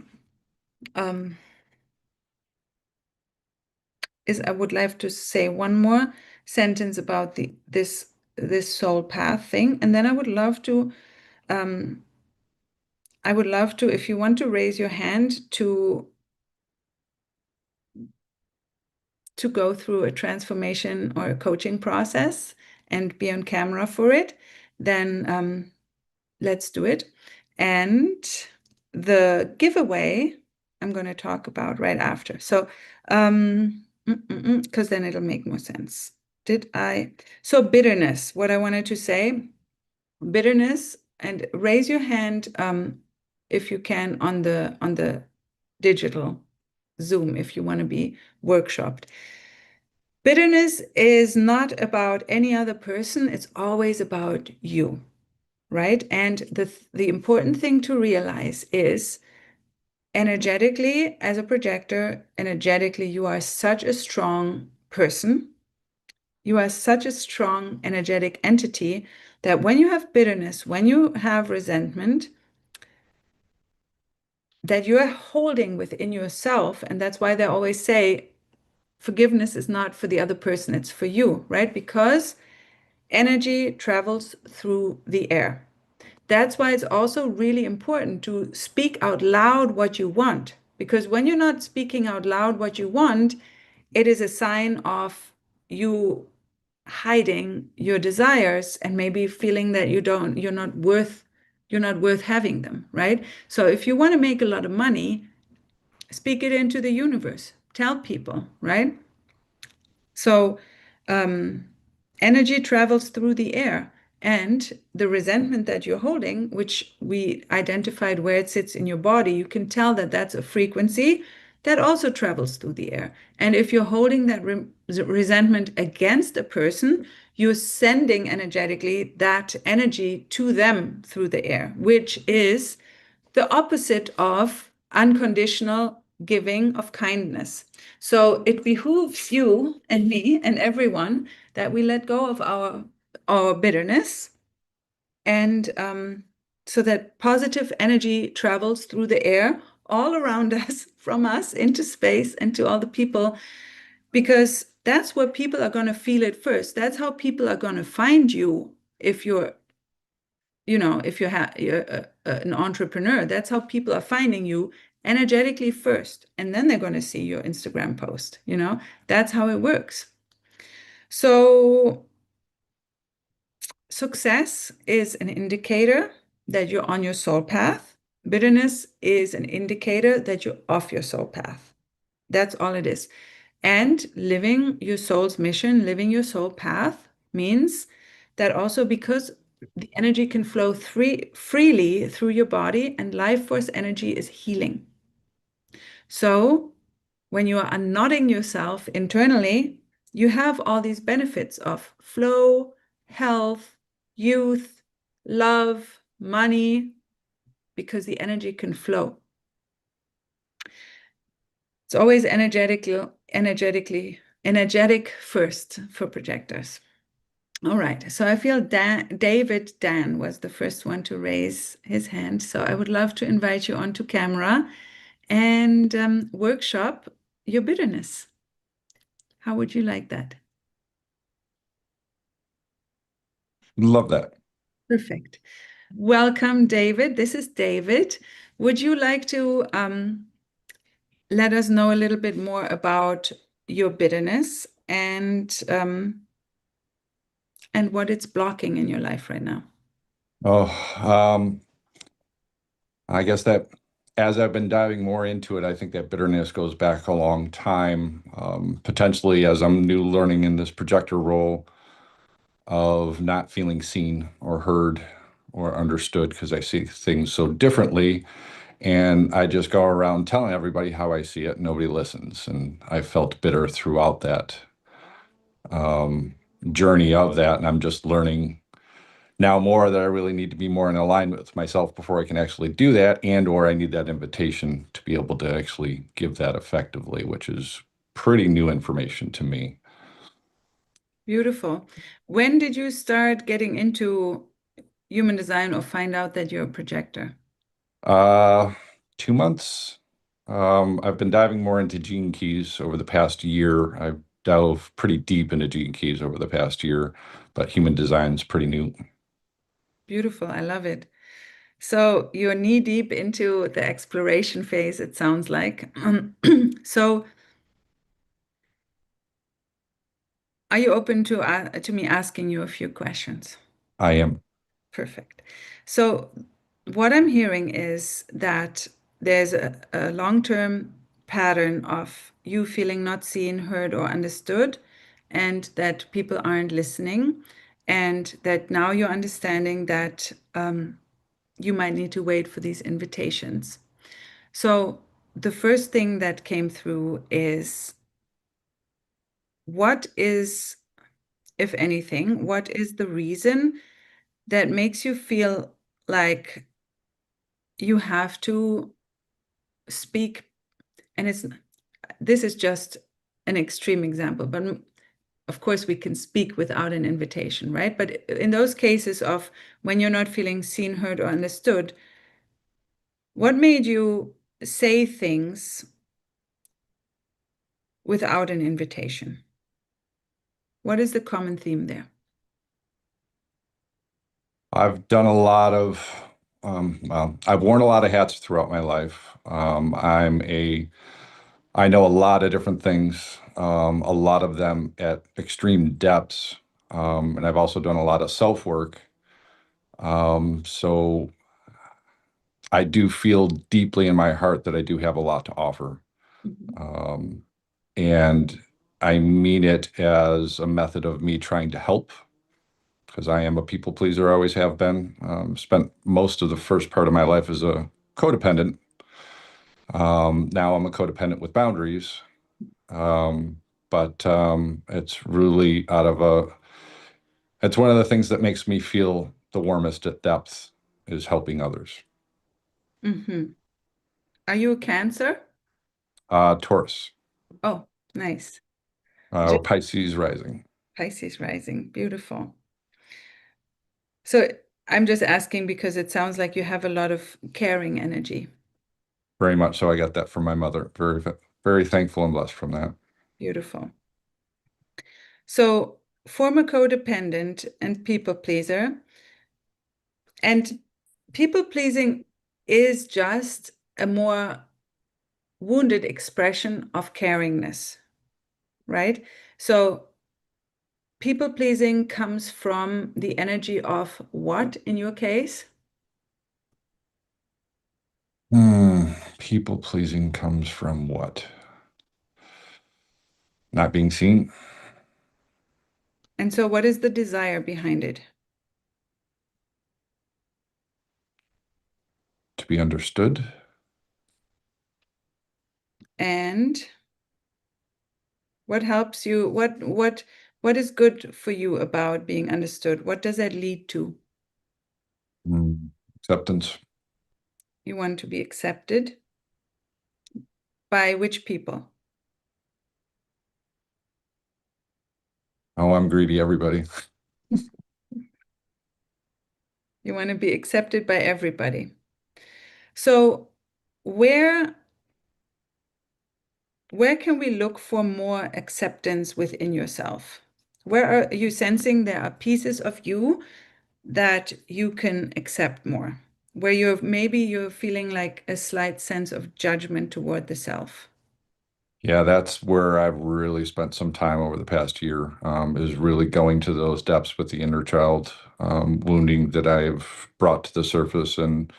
is I would like to say one more sentence about this soul path thing, and then I would love to, if you want to raise your hand to go through a transformation or a coaching process and be on camera for it, then let's do it. And the giveaway I'm going to talk about right after. So, because then it'll make more sense. So bitterness, what I wanted to say, bitterness, and raise your hand if you can on the digital Zoom if you want to be workshopped. Bitterness is not about any other person, it's always about you, right? And the important thing to realize is energetically, as a projector, energetically, you are such a strong person. You are such a strong energetic entity that when you have bitterness, when you have resentment, that you are holding within yourself. And that's why they always say forgiveness is not for the other person, it's for you, right? Because energy travels through the air. That's why it's also really important to speak out loud what you want. Because when you're not speaking out loud what you want, it is a sign of you hiding your desires and maybe feeling that you're not worth having them, right? So if you want to make a lot of money, speak it into the universe. Tell people, right? So energy travels through the air, and the resentment that you're holding, which we identified where it sits in your body, you can tell that that's a frequency that also travels through the air. And if you're holding that resentment against a person, you're sending energetically that energy to them through the air, which is the opposite of unconditional giving of kindness. So it behooves you and me and everyone that we let go of our bitterness, and so that positive energy travels through the air all around us, from us into space and to all the people, because that's where people are going to feel it first. That's how people are going to find you if you're an entrepreneur. That's how people are finding you, energetically first, and then they're going to see your Instagram post. That's how it works. So success is an indicator that you're on your soul path. Bitterness is an indicator that you're off your soul path. That's all it is. And living your soul's mission, living your soul path, means that also because the energy can flow freely through your body, and life force energy is healing. So when you are unknotting yourself internally, you have all these benefits of flow, health, youth, love, money, because the energy can flow. It's always energetic first for projectors. All right, so I feel David Dan was the first one to raise his hand. So I would love to invite you onto camera and workshop your bitterness. How would you like that? Love that. Perfect. Welcome, David. This is David. Would you like to let us know a little bit more about your bitterness and what it's blocking in your life right now. Oh, I guess that as I've been diving more into it, I think that bitterness goes back a long time. Potentially, as I'm new learning in this projector role of not feeling seen or heard or understood because I see things so differently. And I just go around telling everybody how I see it. Nobody listens. And I felt bitter throughout that um, journey of that. And I'm just learning now more that I really need to be more in alignment with myself before I can actually do that, and or I need that invitation to be able to actually give that effectively, which is pretty new information to me. Beautiful. When did you start getting into human design or find out that you're a projector? Uh, 2 months. I've been diving more into gene keys over the past year. I've dove pretty deep into gene keys over the past year, but human design's pretty new. Beautiful. I love it. So you're knee deep into the exploration phase, it sounds like. So are you open to me asking you a few questions? I am. Perfect. So what I'm hearing is that there's a long-term pattern of you feeling not seen, heard, or understood, and that people aren't listening, and that now you're understanding that you might need to wait for these invitations. So the first thing that came through is what is, if anything, what is the reason that makes you feel like you have to speak? And this is just an extreme example, but of course we can speak without an invitation, right? But in those cases of when you're not feeling seen, heard, or understood, what made you say things without an invitation? What is the common theme there? I've done a lot of, well, I've worn a lot of hats throughout my life. I know a lot of different things, a lot of them at extreme depths. And I've also done a lot of self work. So I do feel deeply in my heart that I do have a lot to offer. Mhm. Um, and I mean it as a method of me trying to help because I am a people pleaser, always have been. Spent most of the first part of my life as a codependent. Now I'm a codependent with boundaries. Um, but it's really it's one of the things that makes me feel the warmest at depth is helping others. Mhm. Are you a Cancer? Taurus, Oh, nice. or Pisces rising, Pisces rising. Beautiful. So I'm just asking because it sounds like you have a lot of caring energy. very much so. I got that from my mother. Very thankful and blessed from that. Beautiful. So former codependent and people pleaser. And people pleasing is just a more wounded expression of caringness, right? So people pleasing comes from the energy of what in your case? People pleasing comes from what? Not being seen, And so what is the desire behind it? to be understood. And what helps you? What is good for you about being understood? What does that lead to? Acceptance. You want to be accepted by which people? Oh, I'm greedy, everybody. You want to be accepted by everybody. So where where can we look for more acceptance within yourself? Where are you sensing there are pieces of you that you can accept more? Where you're maybe you're feeling like a slight sense of judgment toward the self. Yeah, that's where I've really spent some time over the past year, is really going to those depths with the inner child wounding that I've brought to the surface. And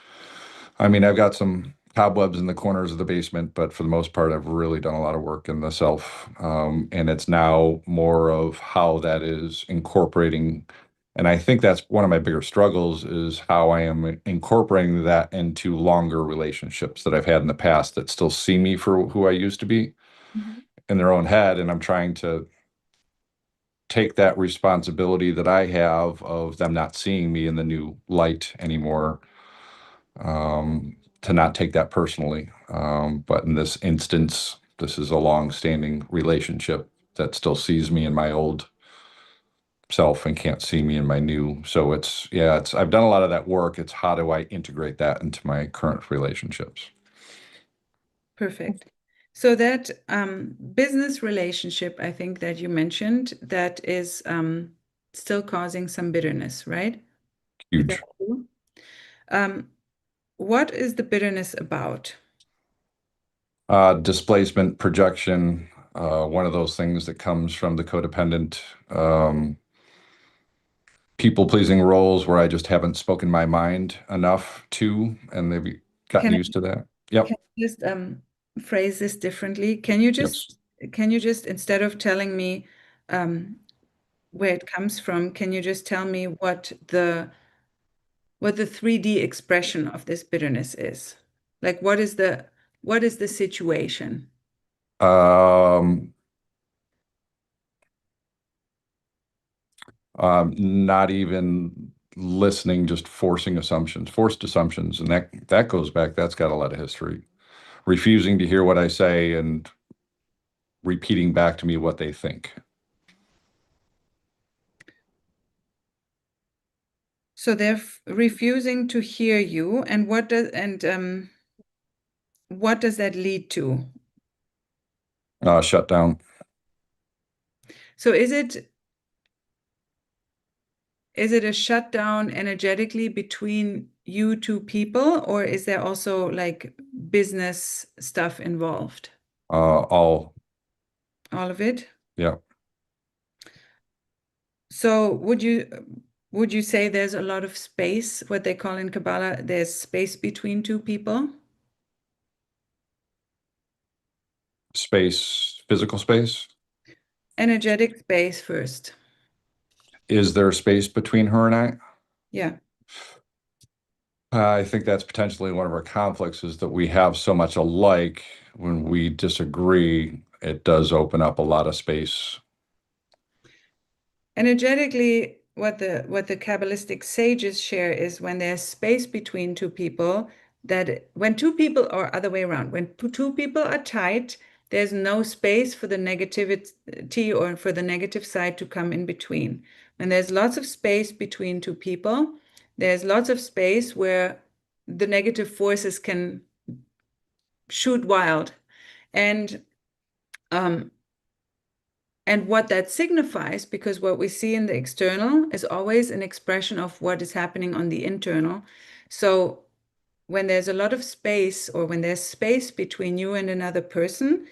I mean, I've got some cobwebs in the corners of the basement, but for the most part, I've really done a lot of work in the self. And it's now more of how that is incorporating. And I think that's one of my bigger struggles is how I am incorporating that into longer relationships that I've had in the past that still see me for who I used to be Mhm. in their own head. And I'm trying to take that responsibility that I have of them not seeing me in the new light anymore, to not take that personally. But in this instance, this is a long-standing relationship that still sees me in my old self and can't see me in my new. So it's, yeah, it's, I've done a lot of that work. It's how do I integrate that into my current relationships? Perfect. So that business relationship, I think that you mentioned, that is still causing some bitterness, right? Is that Huge. true? Um, what is the bitterness about? Displacement, projection, one of those things that comes from the codependent, people-pleasing roles where I just haven't spoken my mind enough to, and they've gotten Can used to that. Yep. can I just phrase this differently? Yes. Can you just instead of telling me um, where it comes from, can you just tell me what the 3D expression of this bitterness is? Like what is the situation? Um, not even listening, just forcing assumptions, forced assumptions, and that goes back. That's got a lot of history. Refusing to hear what I say and repeating back to me what they think. So they're refusing to hear you, and what does that lead to? Shut down. So is it a shutdown energetically between you two people, or is there also like business stuff involved? All. All of it? Yeah. So would you say there's a lot of space, what they call in Kabbalah, there's space between two people? Space, physical space. Energetic space first. Is there space between her and I? Yeah. I think that's potentially one of our conflicts is that we have so much alike. When we disagree, it does open up a lot of space. Energetically, what the Kabbalistic sages share is when there's space between two people, that when two people or other way around, when two people are tight, there's no space for the negativity or for the negative side to come in between. When there's lots of space between two people, there's lots of space where the negative forces can shoot wild. And um, and what that signifies, because what we see in the external is always an expression of what is happening on the internal. So when there's a lot of space or when there's space between you and another person,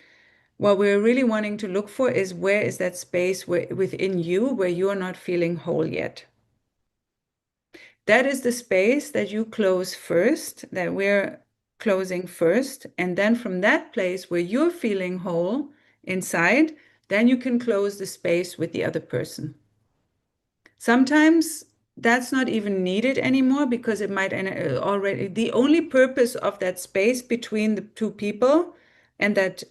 what we're really wanting to look for is where is that space within you where you are not feeling whole yet. That is the space that you close first, that we're closing first. And then from that place where you're feeling whole inside, then you can close the space with the other person. Sometimes that's not even needed anymore because it might already, the only purpose of that space between the two people and that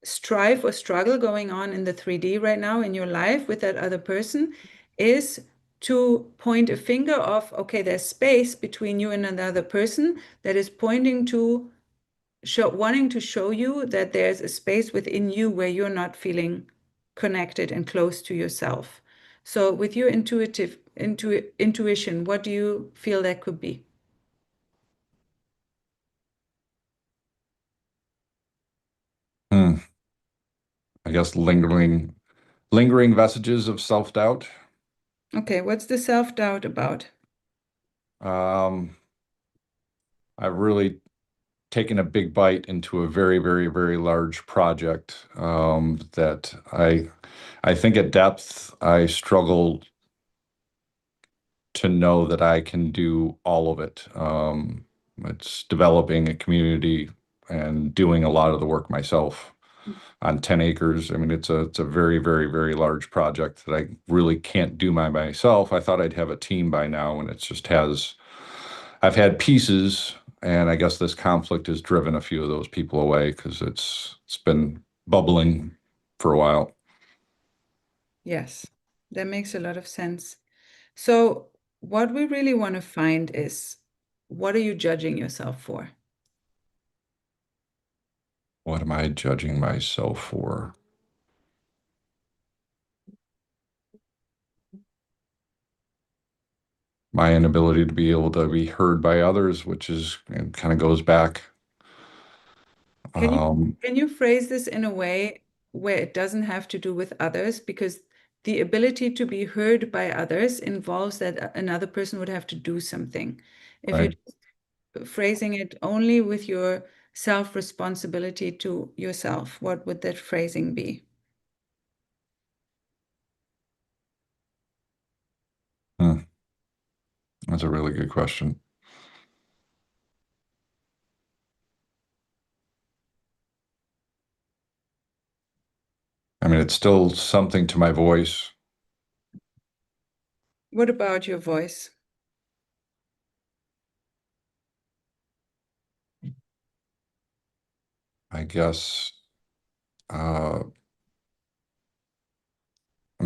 strife or struggle going on in the 3D right now in your life with that other person is to point a finger of, okay, there's space between you and another person that is pointing to wanting to show you that there's a space within you where you're not feeling connected and close to yourself. So with your intuition, what do you feel that could be? Hmm. I guess lingering vestiges of self-doubt. Okay, what's the self-doubt about? Um, I really taken a big bite into a very, very, very large project that I think at depth I struggle to know that I can do all of it. It's developing a community and doing a lot of the work myself on 10 acres. I mean, it's a very, very, very large project that I really can't do by myself. I thought I'd have a team by now, and it just has, I've had pieces, and I guess this conflict has driven a few of those people away because it's been bubbling for a while. Yes, that makes a lot of sense. So, what we really want to find is, what are you judging yourself for? What am I judging myself for? My inability to be able to be heard by others, which is, it kind of goes back. Can you Um, can you phrase this in a way where it doesn't have to do with others? Because the ability to be heard by others involves that another person would have to do something. If you're right. phrasing it only with your self-responsibility to yourself, what would that phrasing be? Hmm. That's a really good question. I mean, it's still something to my voice. What about your voice? I guess I'm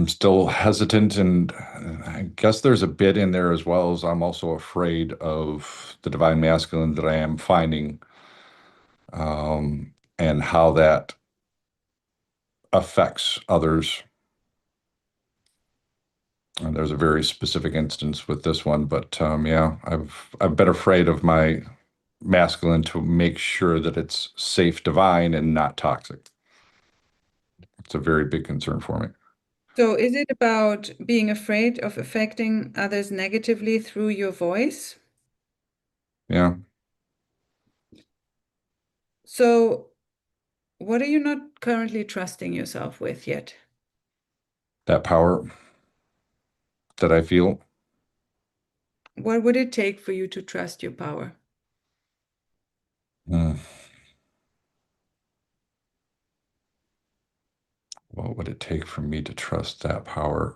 still hesitant, and I guess there's a bit in there as well as I'm also afraid of the divine masculine that I am finding, and how that affects others. And there's a very specific instance with this one, but yeah, I've been afraid of my masculine to make sure that it's safe, divine, and not toxic. It's a very big concern for me. So is it about being afraid of affecting others negatively through your voice? Yeah, So what are you not currently trusting yourself with yet? that power that I feel. What would it take for you to trust your power? Hmm. What would it take for me to trust that power?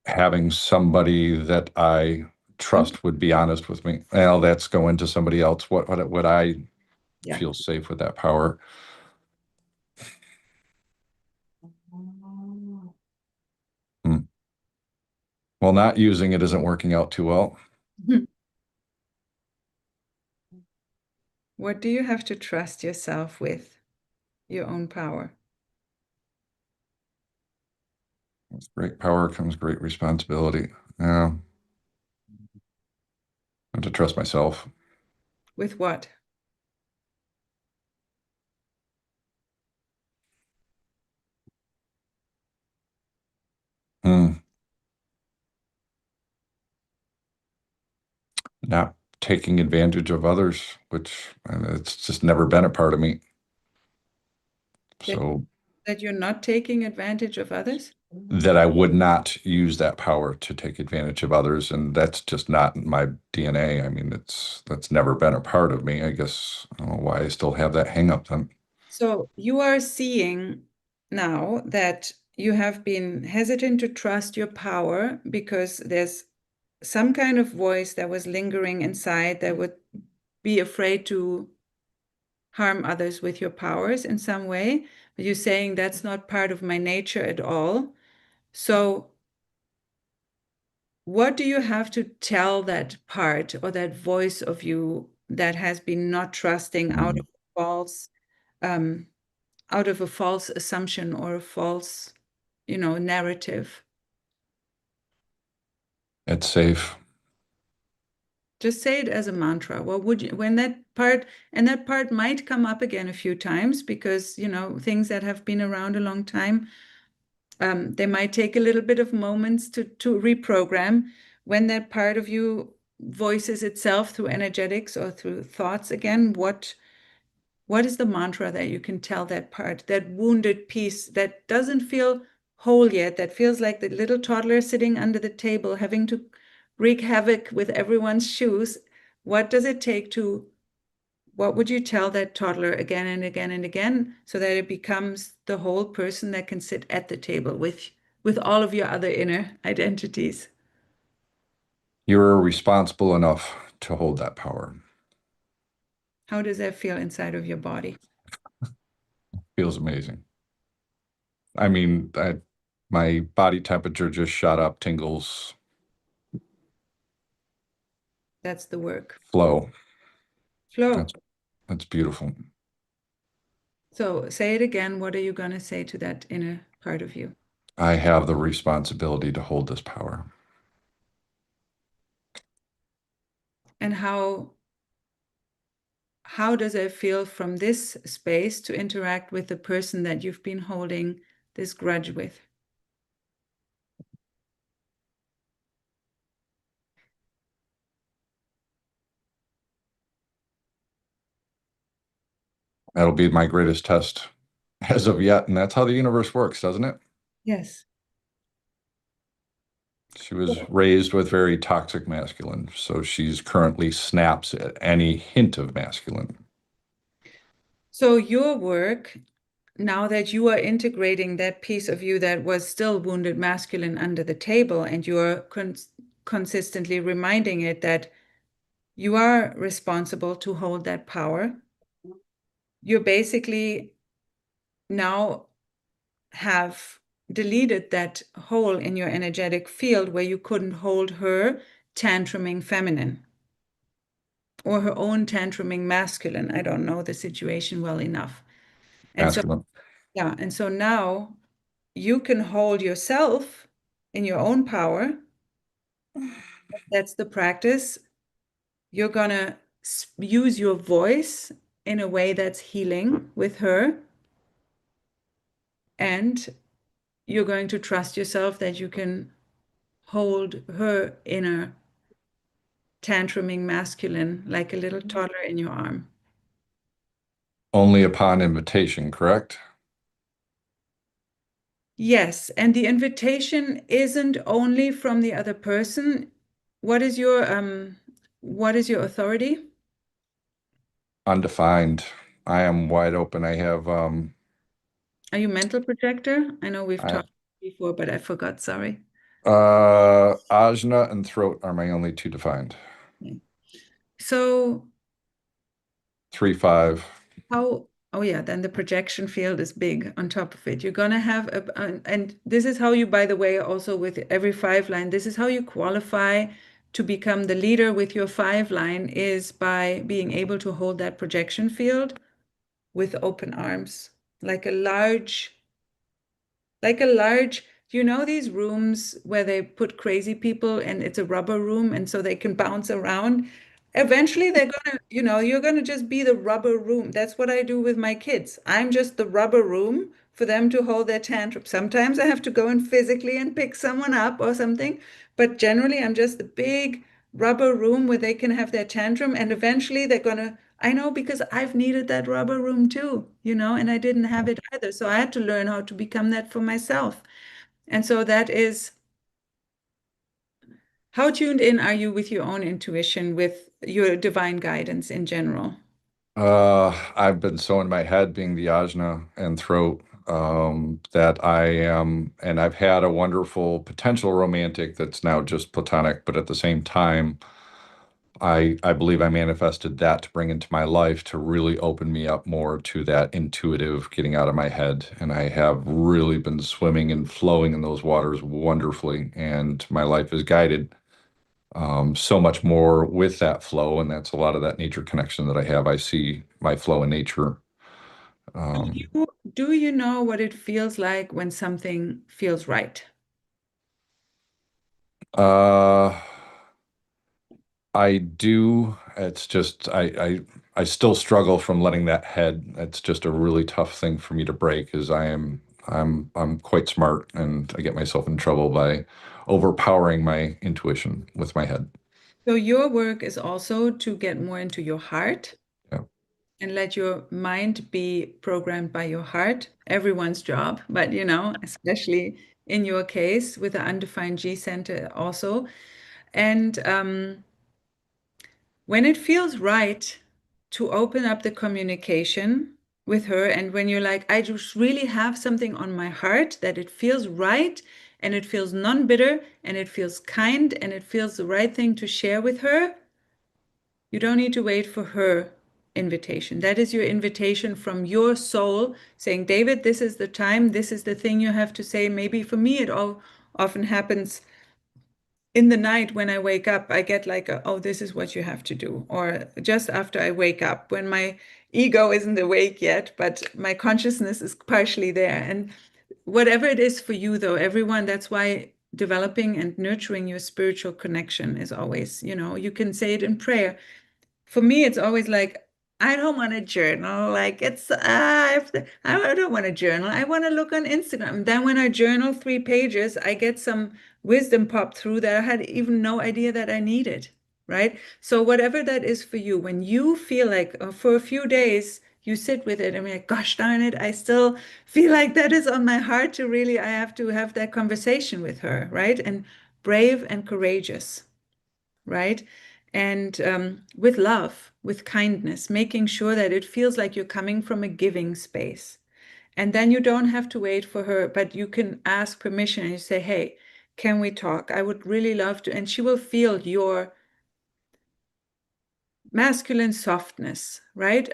Having somebody that I Mhm. trust would be honest with me. Well, that's going to somebody else. What would I Yeah. feel safe with that power? Hmm. Well, not using it isn't working out too well. What do you have to trust yourself with? Your own power. With great power comes great responsibility. Yeah, I have to trust myself. With what? Hmm. Not taking advantage of others, which it's just never been a part of me. That, So that you're not taking advantage of others? that I would not use that power to take advantage of others, and that's just not in my DNA. I mean, that's never been a part of me. I guess I don't know why I still have that hang up then. So you are seeing now that you have been hesitant to trust your power because there's some kind of voice that was lingering inside that would be afraid to harm others with your powers in some way. But you're saying that's not part of my nature at all. So what do you have to tell that part or that voice of you that has been not trusting Mm. um, out of a false assumption or a false, narrative? It's safe. Just say it as a mantra. What would you, when that part might come up again a few times because, things that have been around a long time, They might take a little bit of moments to reprogram. When that part of you voices itself through energetics or through thoughts again, what is the mantra that you can tell that part, that wounded piece that doesn't feel whole yet, that feels like the little toddler sitting under the table having to wreak havoc with everyone's shoes? What does it take to what would you tell that toddler again and again and again so that it becomes the whole person that can sit at the table with all of your other inner identities? You're responsible enough to hold that power. How does that feel inside of your body? Feels amazing. I mean, my body temperature just shot up, tingles, That's the work. flow. Flow. That's that's beautiful. So say it again. What are you going to say to that inner part of you? I have the responsibility to hold this power. And how does it feel from this space to interact with the person that you've been holding this grudge with? That'll be my greatest test as of yet, and that's how the universe works, doesn't it? Yes. She was raised with very toxic masculine, so she's currently snaps at any hint of masculine. So your work, now that you are integrating that piece of you that was still wounded masculine under the table, and you are consistently reminding it that you are responsible to hold that power, you're basically now have deleted that hole in your energetic field where you couldn't hold her tantruming feminine or her own tantruming masculine. I don't know the situation well enough. And so, Masculine. yeah, and so now you can hold yourself in your own power. That's the practice. You're going to use your voice in a way that's healing with her. And you're going to trust yourself that you can hold her inner tantruming masculine like a little toddler in your arm. Only upon invitation, correct? Yes, and the invitation isn't only from the other person. What is your authority? Undefined. I am wide open. Are you mental projector? I know we've I talked before, but I forgot, sorry. ajna and throat are my only two defined. Okay. So 3-5. oh yeah, then the projection field is big on top of it. You're gonna have and this is how you, by the way, also with every five line, this is how you qualify to become the leader with your five line is by being able to hold that projection field with open arms, like a large you know, these rooms where they put crazy people and it's a rubber room and so they can bounce around. Eventually they're gonna, you know, you're gonna just be the rubber room. That's what I do with my kids. I'm just the rubber room for them to hold their tantrum. Sometimes I have to go and physically and pick someone up or something, but generally I'm just the big rubber room where they can have their tantrum and eventually they're gonna, I know because I've needed that rubber room too, you know, and I didn't have it either. So I had to learn how to become that for myself. And so that is how tuned in are you with your own intuition, with your divine guidance in general? I've been so in my head being the ajna and throat, that I am, and I've had a wonderful potential romantic that's now just platonic, but at the same time, I believe I manifested that to bring into my life to really open me up more to that intuitive getting out of my head. And I have really been swimming and flowing in those waters wonderfully, and my life is guided so much more with that flow, and that's a lot of that nature connection that I have. I see my flow in nature. Um, Do you know what it feels like when something feels right? uh, I do. It's just I still struggle from letting that head. It's just a really tough thing for me to break, as I am I'm quite smart, and I get myself in trouble by overpowering my intuition with my head. So your work is also to get more into your heart Yeah. and let your mind be programmed by your heart. Everyone's job, but especially in your case with the undefined G center also. And when it feels right to open up the communication with her, and when you're like, I just really have something on my heart that it feels right and it feels non-bitter and it feels kind and it feels the right thing to share with her, you don't need to wait for her invitation. That is your invitation from your soul saying, David, this is the time, this is the thing you have to say. Maybe for me, it all often happens in the night when I wake up. I get like, oh, this is what you have to do. Or just after I wake up, when my ego isn't awake yet, but my consciousness is partially there. And whatever it is for you, though, everyone, that's why developing and nurturing your spiritual connection is always, you can say it in prayer. For me, it's always like, I don't want to journal. Like I don't want to journal. I want to look on Instagram. Then when I journal 3 pages, I get some wisdom pop through that I had even no idea that I needed. Right. So whatever that is for you, when you feel like for a few days, you sit with it and be like, gosh darn it, I still feel like that is on my heart to really, I have to have that conversation with her. Right. And brave and courageous, right? And with love, with kindness, making sure that it feels like you're coming from a giving space. And then you don't have to wait for her, but you can ask permission and you say, hey, can we talk? I would really love to. And she will feel your masculine softness, right?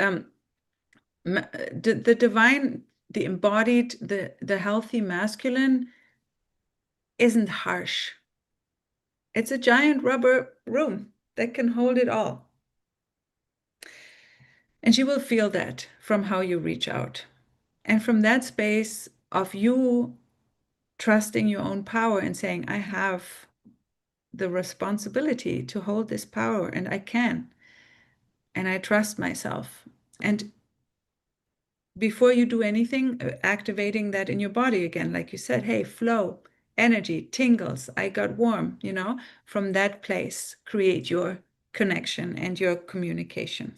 The divine, the embodied, the healthy masculine isn't harsh. It's a giant rubber room that can hold it all. And she will feel that from how you reach out. And from that space of you trusting your own power and saying, I have the responsibility to hold this power and I can. And I trust myself. And before you do anything, activating that in your body again, like you said, hey, flow, energy, tingles, I got warm, from that place, create your connection and your communication.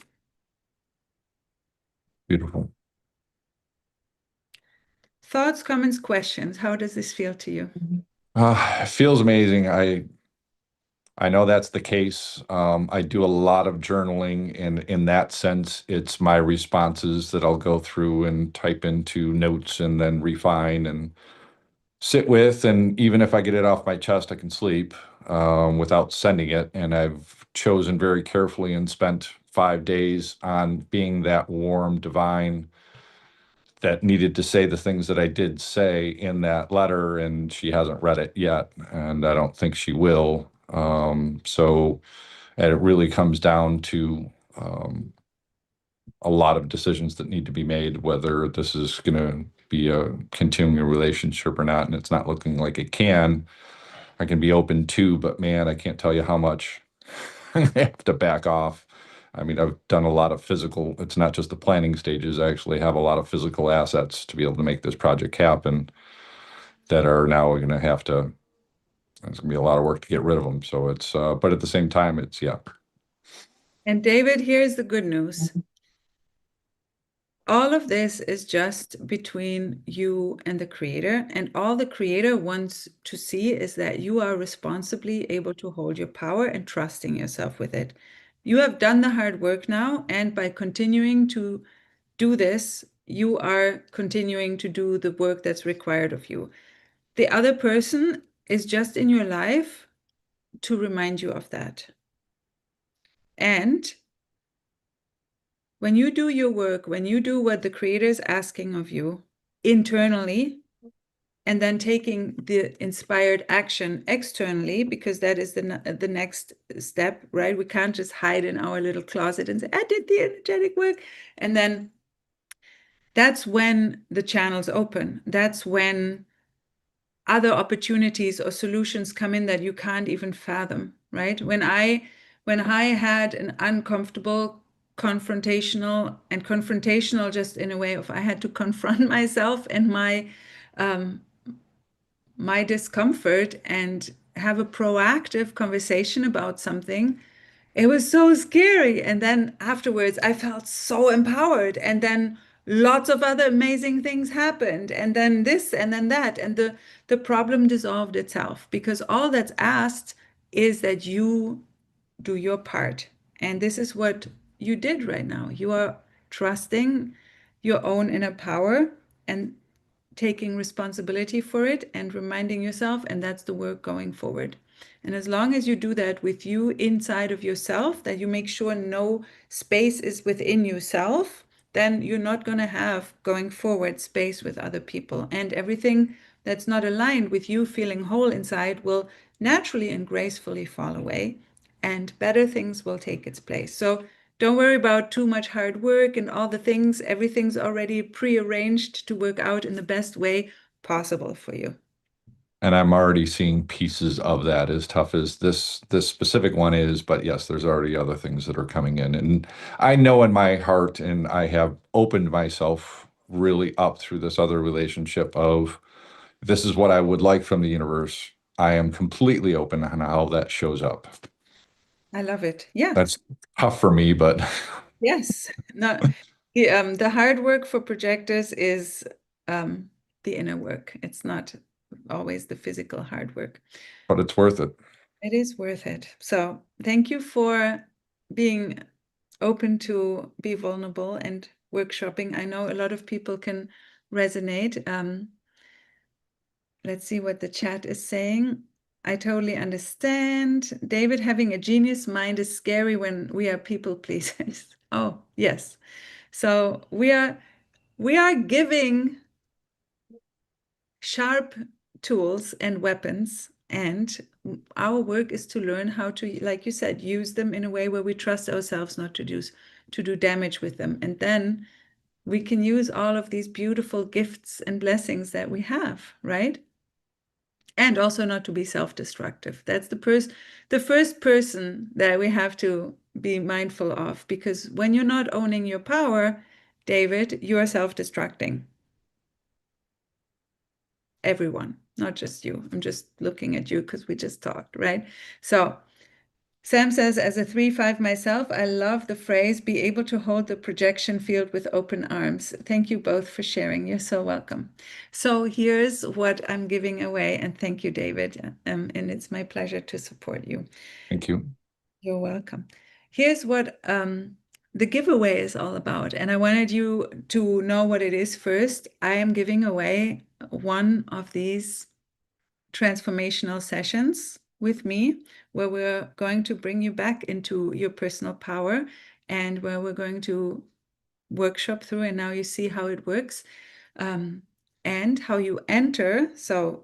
Beautiful. Thoughts, comments, questions. How does this feel to you? It feels amazing. I know that's the case. I do a lot of journaling, and in that sense, it's my responses that I'll go through and type into notes and then refine and sit with. And even if I get it off my chest, I can sleep without sending it. And I've chosen very carefully and spent 5 days on being that warm, divine that needed to say the things that I did say in that letter, and she hasn't read it yet, and I don't think she will. And it really comes down to a lot of decisions that need to be made, whether this is going to be a continuing relationship or not, and it's not looking like it can. I can be open to, but man, I can't tell you how much I have to back off. I mean, I've done a lot of physical, it's not just the planning stages. I actually have a lot of physical assets to be able to make this project happen that are now going to have to, it's going to be a lot of work to get rid of them. So but at the same time, yeah. And David, here's the good news. All of this is just between you and the creator. And all the creator wants to see is that you are responsibly able to hold your power and trusting yourself with it. You have done the hard work now. And by continuing to do this, you are continuing to do the work that's required of you. The other person is just in your life to remind you of that. And when you do your work, when you do what the creator is asking of you internally, and then taking the inspired action externally, because that is the next step, right? We can't just hide in our little closet and say, I did the energetic work. And then that's when the channels open. That's when other opportunities or solutions come in that you can't even fathom, right? When I had an uncomfortable confrontational just in a way of I had to confront myself and my my discomfort and have a proactive conversation about something, it was so scary. And then afterwards, I felt so empowered. And then lots of other amazing things happened. And then this and then that. And the problem dissolved itself, because all that's asked is that you do your part. And this is what you did right now. You are trusting your own inner power and taking responsibility for it and reminding yourself, and that's the work going forward. And as long as you do that with you inside of yourself, that you make sure no space is within yourself, then you're not going to have going forward space with other people. And everything that's not aligned with you feeling whole inside will naturally and gracefully fall away, and better things will take its place. So don't worry about too much hard work and all the things. Everything's already prearranged to work out in the best way possible for you. And I'm already seeing pieces of that, as tough as this specific one is. But yes, there's already other things that are coming in. And I know in my heart, and I have opened myself really up through this other relationship of this is what I would like from the universe. I am completely open on how that shows up. I love it. Yeah. That's tough for me, but Yes. No, the hard work for projectors is um, the inner work. It's not always the physical hard work. but it's worth it. It is worth it. So thank you for being open to be vulnerable and workshopping. I know a lot of people can resonate. Let's see what the chat is saying. I totally understand. David, having a genius mind is scary when we are people pleasers. Oh, yes. So we are giving sharp tools and weapons, and our work is to learn how to, like you said, use them in a way where we trust ourselves not to do damage with them. And then we can use all of these beautiful gifts and blessings that we have, right? And also not to be self-destructive. That's the first person that we have to be mindful of, because when you're not owning your power, David, you are self-destructing. Everyone, not just you. I'm just looking at you because we just talked, right? So Sam says, as a 3-5 myself, I love the phrase, be able to hold the projection field with open arms. Thank you both for sharing. You're so welcome. So here's what I'm giving away. And thank you, David. And it's my pleasure to support you. Thank you. You're welcome. Here's what the giveaway is all about. And I wanted you to know what it is first. I am giving away one of these transformational sessions with me, where we're going to bring you back into your personal power, and where we're going to workshop through, and now you see how it works, and how you enter. So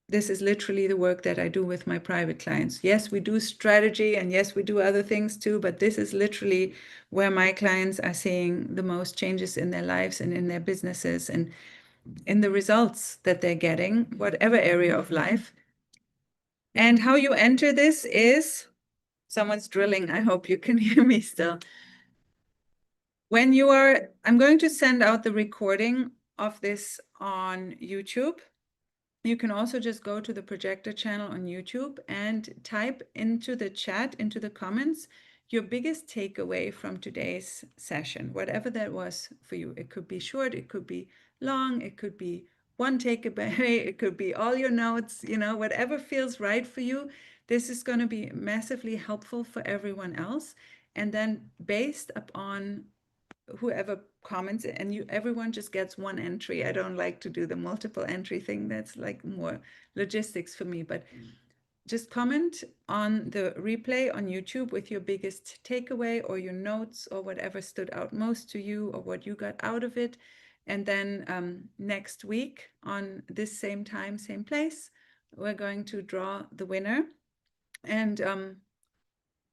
this is literally the work that I do with my private clients. Yes, we do strategy, and yes, we do other things too, but this is literally where my clients are seeing the most changes in their lives and in their businesses and in the results that they're getting, whatever area of life. And how you enter this is, someone's drilling. I hope you can hear me still. I'm going to send out the recording of this on YouTube. You can also just go to the Projector channel on YouTube and type into the chat, into the comments, your biggest takeaway from today's session, whatever that was for you. It could be short, it could be long, it could be one takeaway, it could be all your notes, whatever feels right for you. This is going to be massively helpful for everyone else. And then based upon whoever comments, and everyone just gets one entry. I don't like to do the multiple entry thing. That's like more logistics for me, but just comment on the replay on YouTube with your biggest takeaway or your notes or whatever stood out most to you or what you got out of it. And then next week on this same time, same place, we're going to draw the winner. And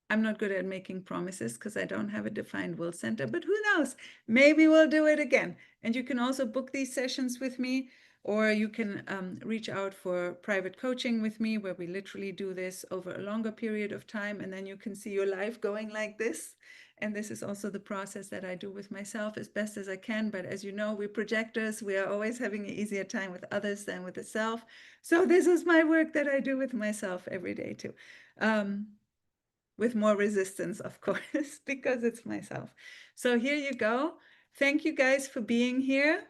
I'm not good at making promises because I don't have a defined will center, but who knows? Maybe we'll do it again. And you can also book these sessions with me, or you can reach out for private coaching with me, where we literally do this over a longer period of time. And then you can see your life going like this. And this is also the process that I do with myself as best as I can. But as you know, we're projectors. We are always having an easier time with others than with the self. So this is my work that I do with myself every day too. With more resistance, of course, because it's myself. So here you go. Thank you guys for being here.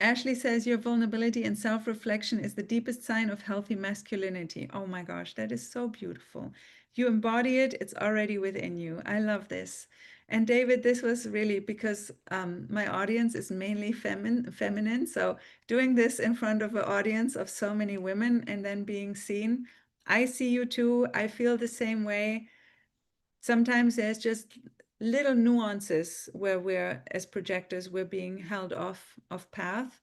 Ashley says your vulnerability and self-reflection is the deepest sign of healthy masculinity. Oh my gosh, that is so beautiful. You embody it, it's already within you. I love this. And David, this was really because my audience is mainly feminine. So doing this in front of an audience of so many women and then being seen, I see you too. I feel the same way. Sometimes there's just little nuances where we're, as projectors, we're being held off of path.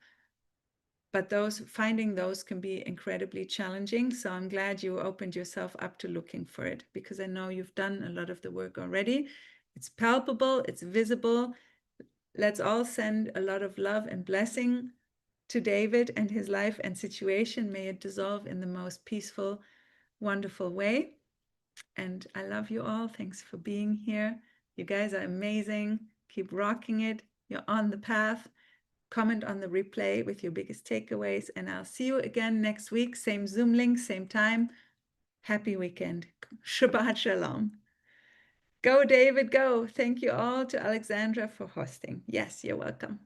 But finding those can be incredibly challenging. So I'm glad you opened yourself up to looking for it, because I know you've done a lot of the work already. It's palpable, it's visible. Let's all send a lot of love and blessing to David and his life and situation. May it dissolve in the most peaceful, wonderful way. And I love you all. Thanks for being here. You guys are amazing. Keep rocking it. You're on the path. Comment on the replay with your biggest takeaways. And I'll see you again next week. Same Zoom link, same time. Happy weekend. Shabbat Shalom. Go, David, go. Thank you all to Alexandra for hosting. Yes, you're welcome.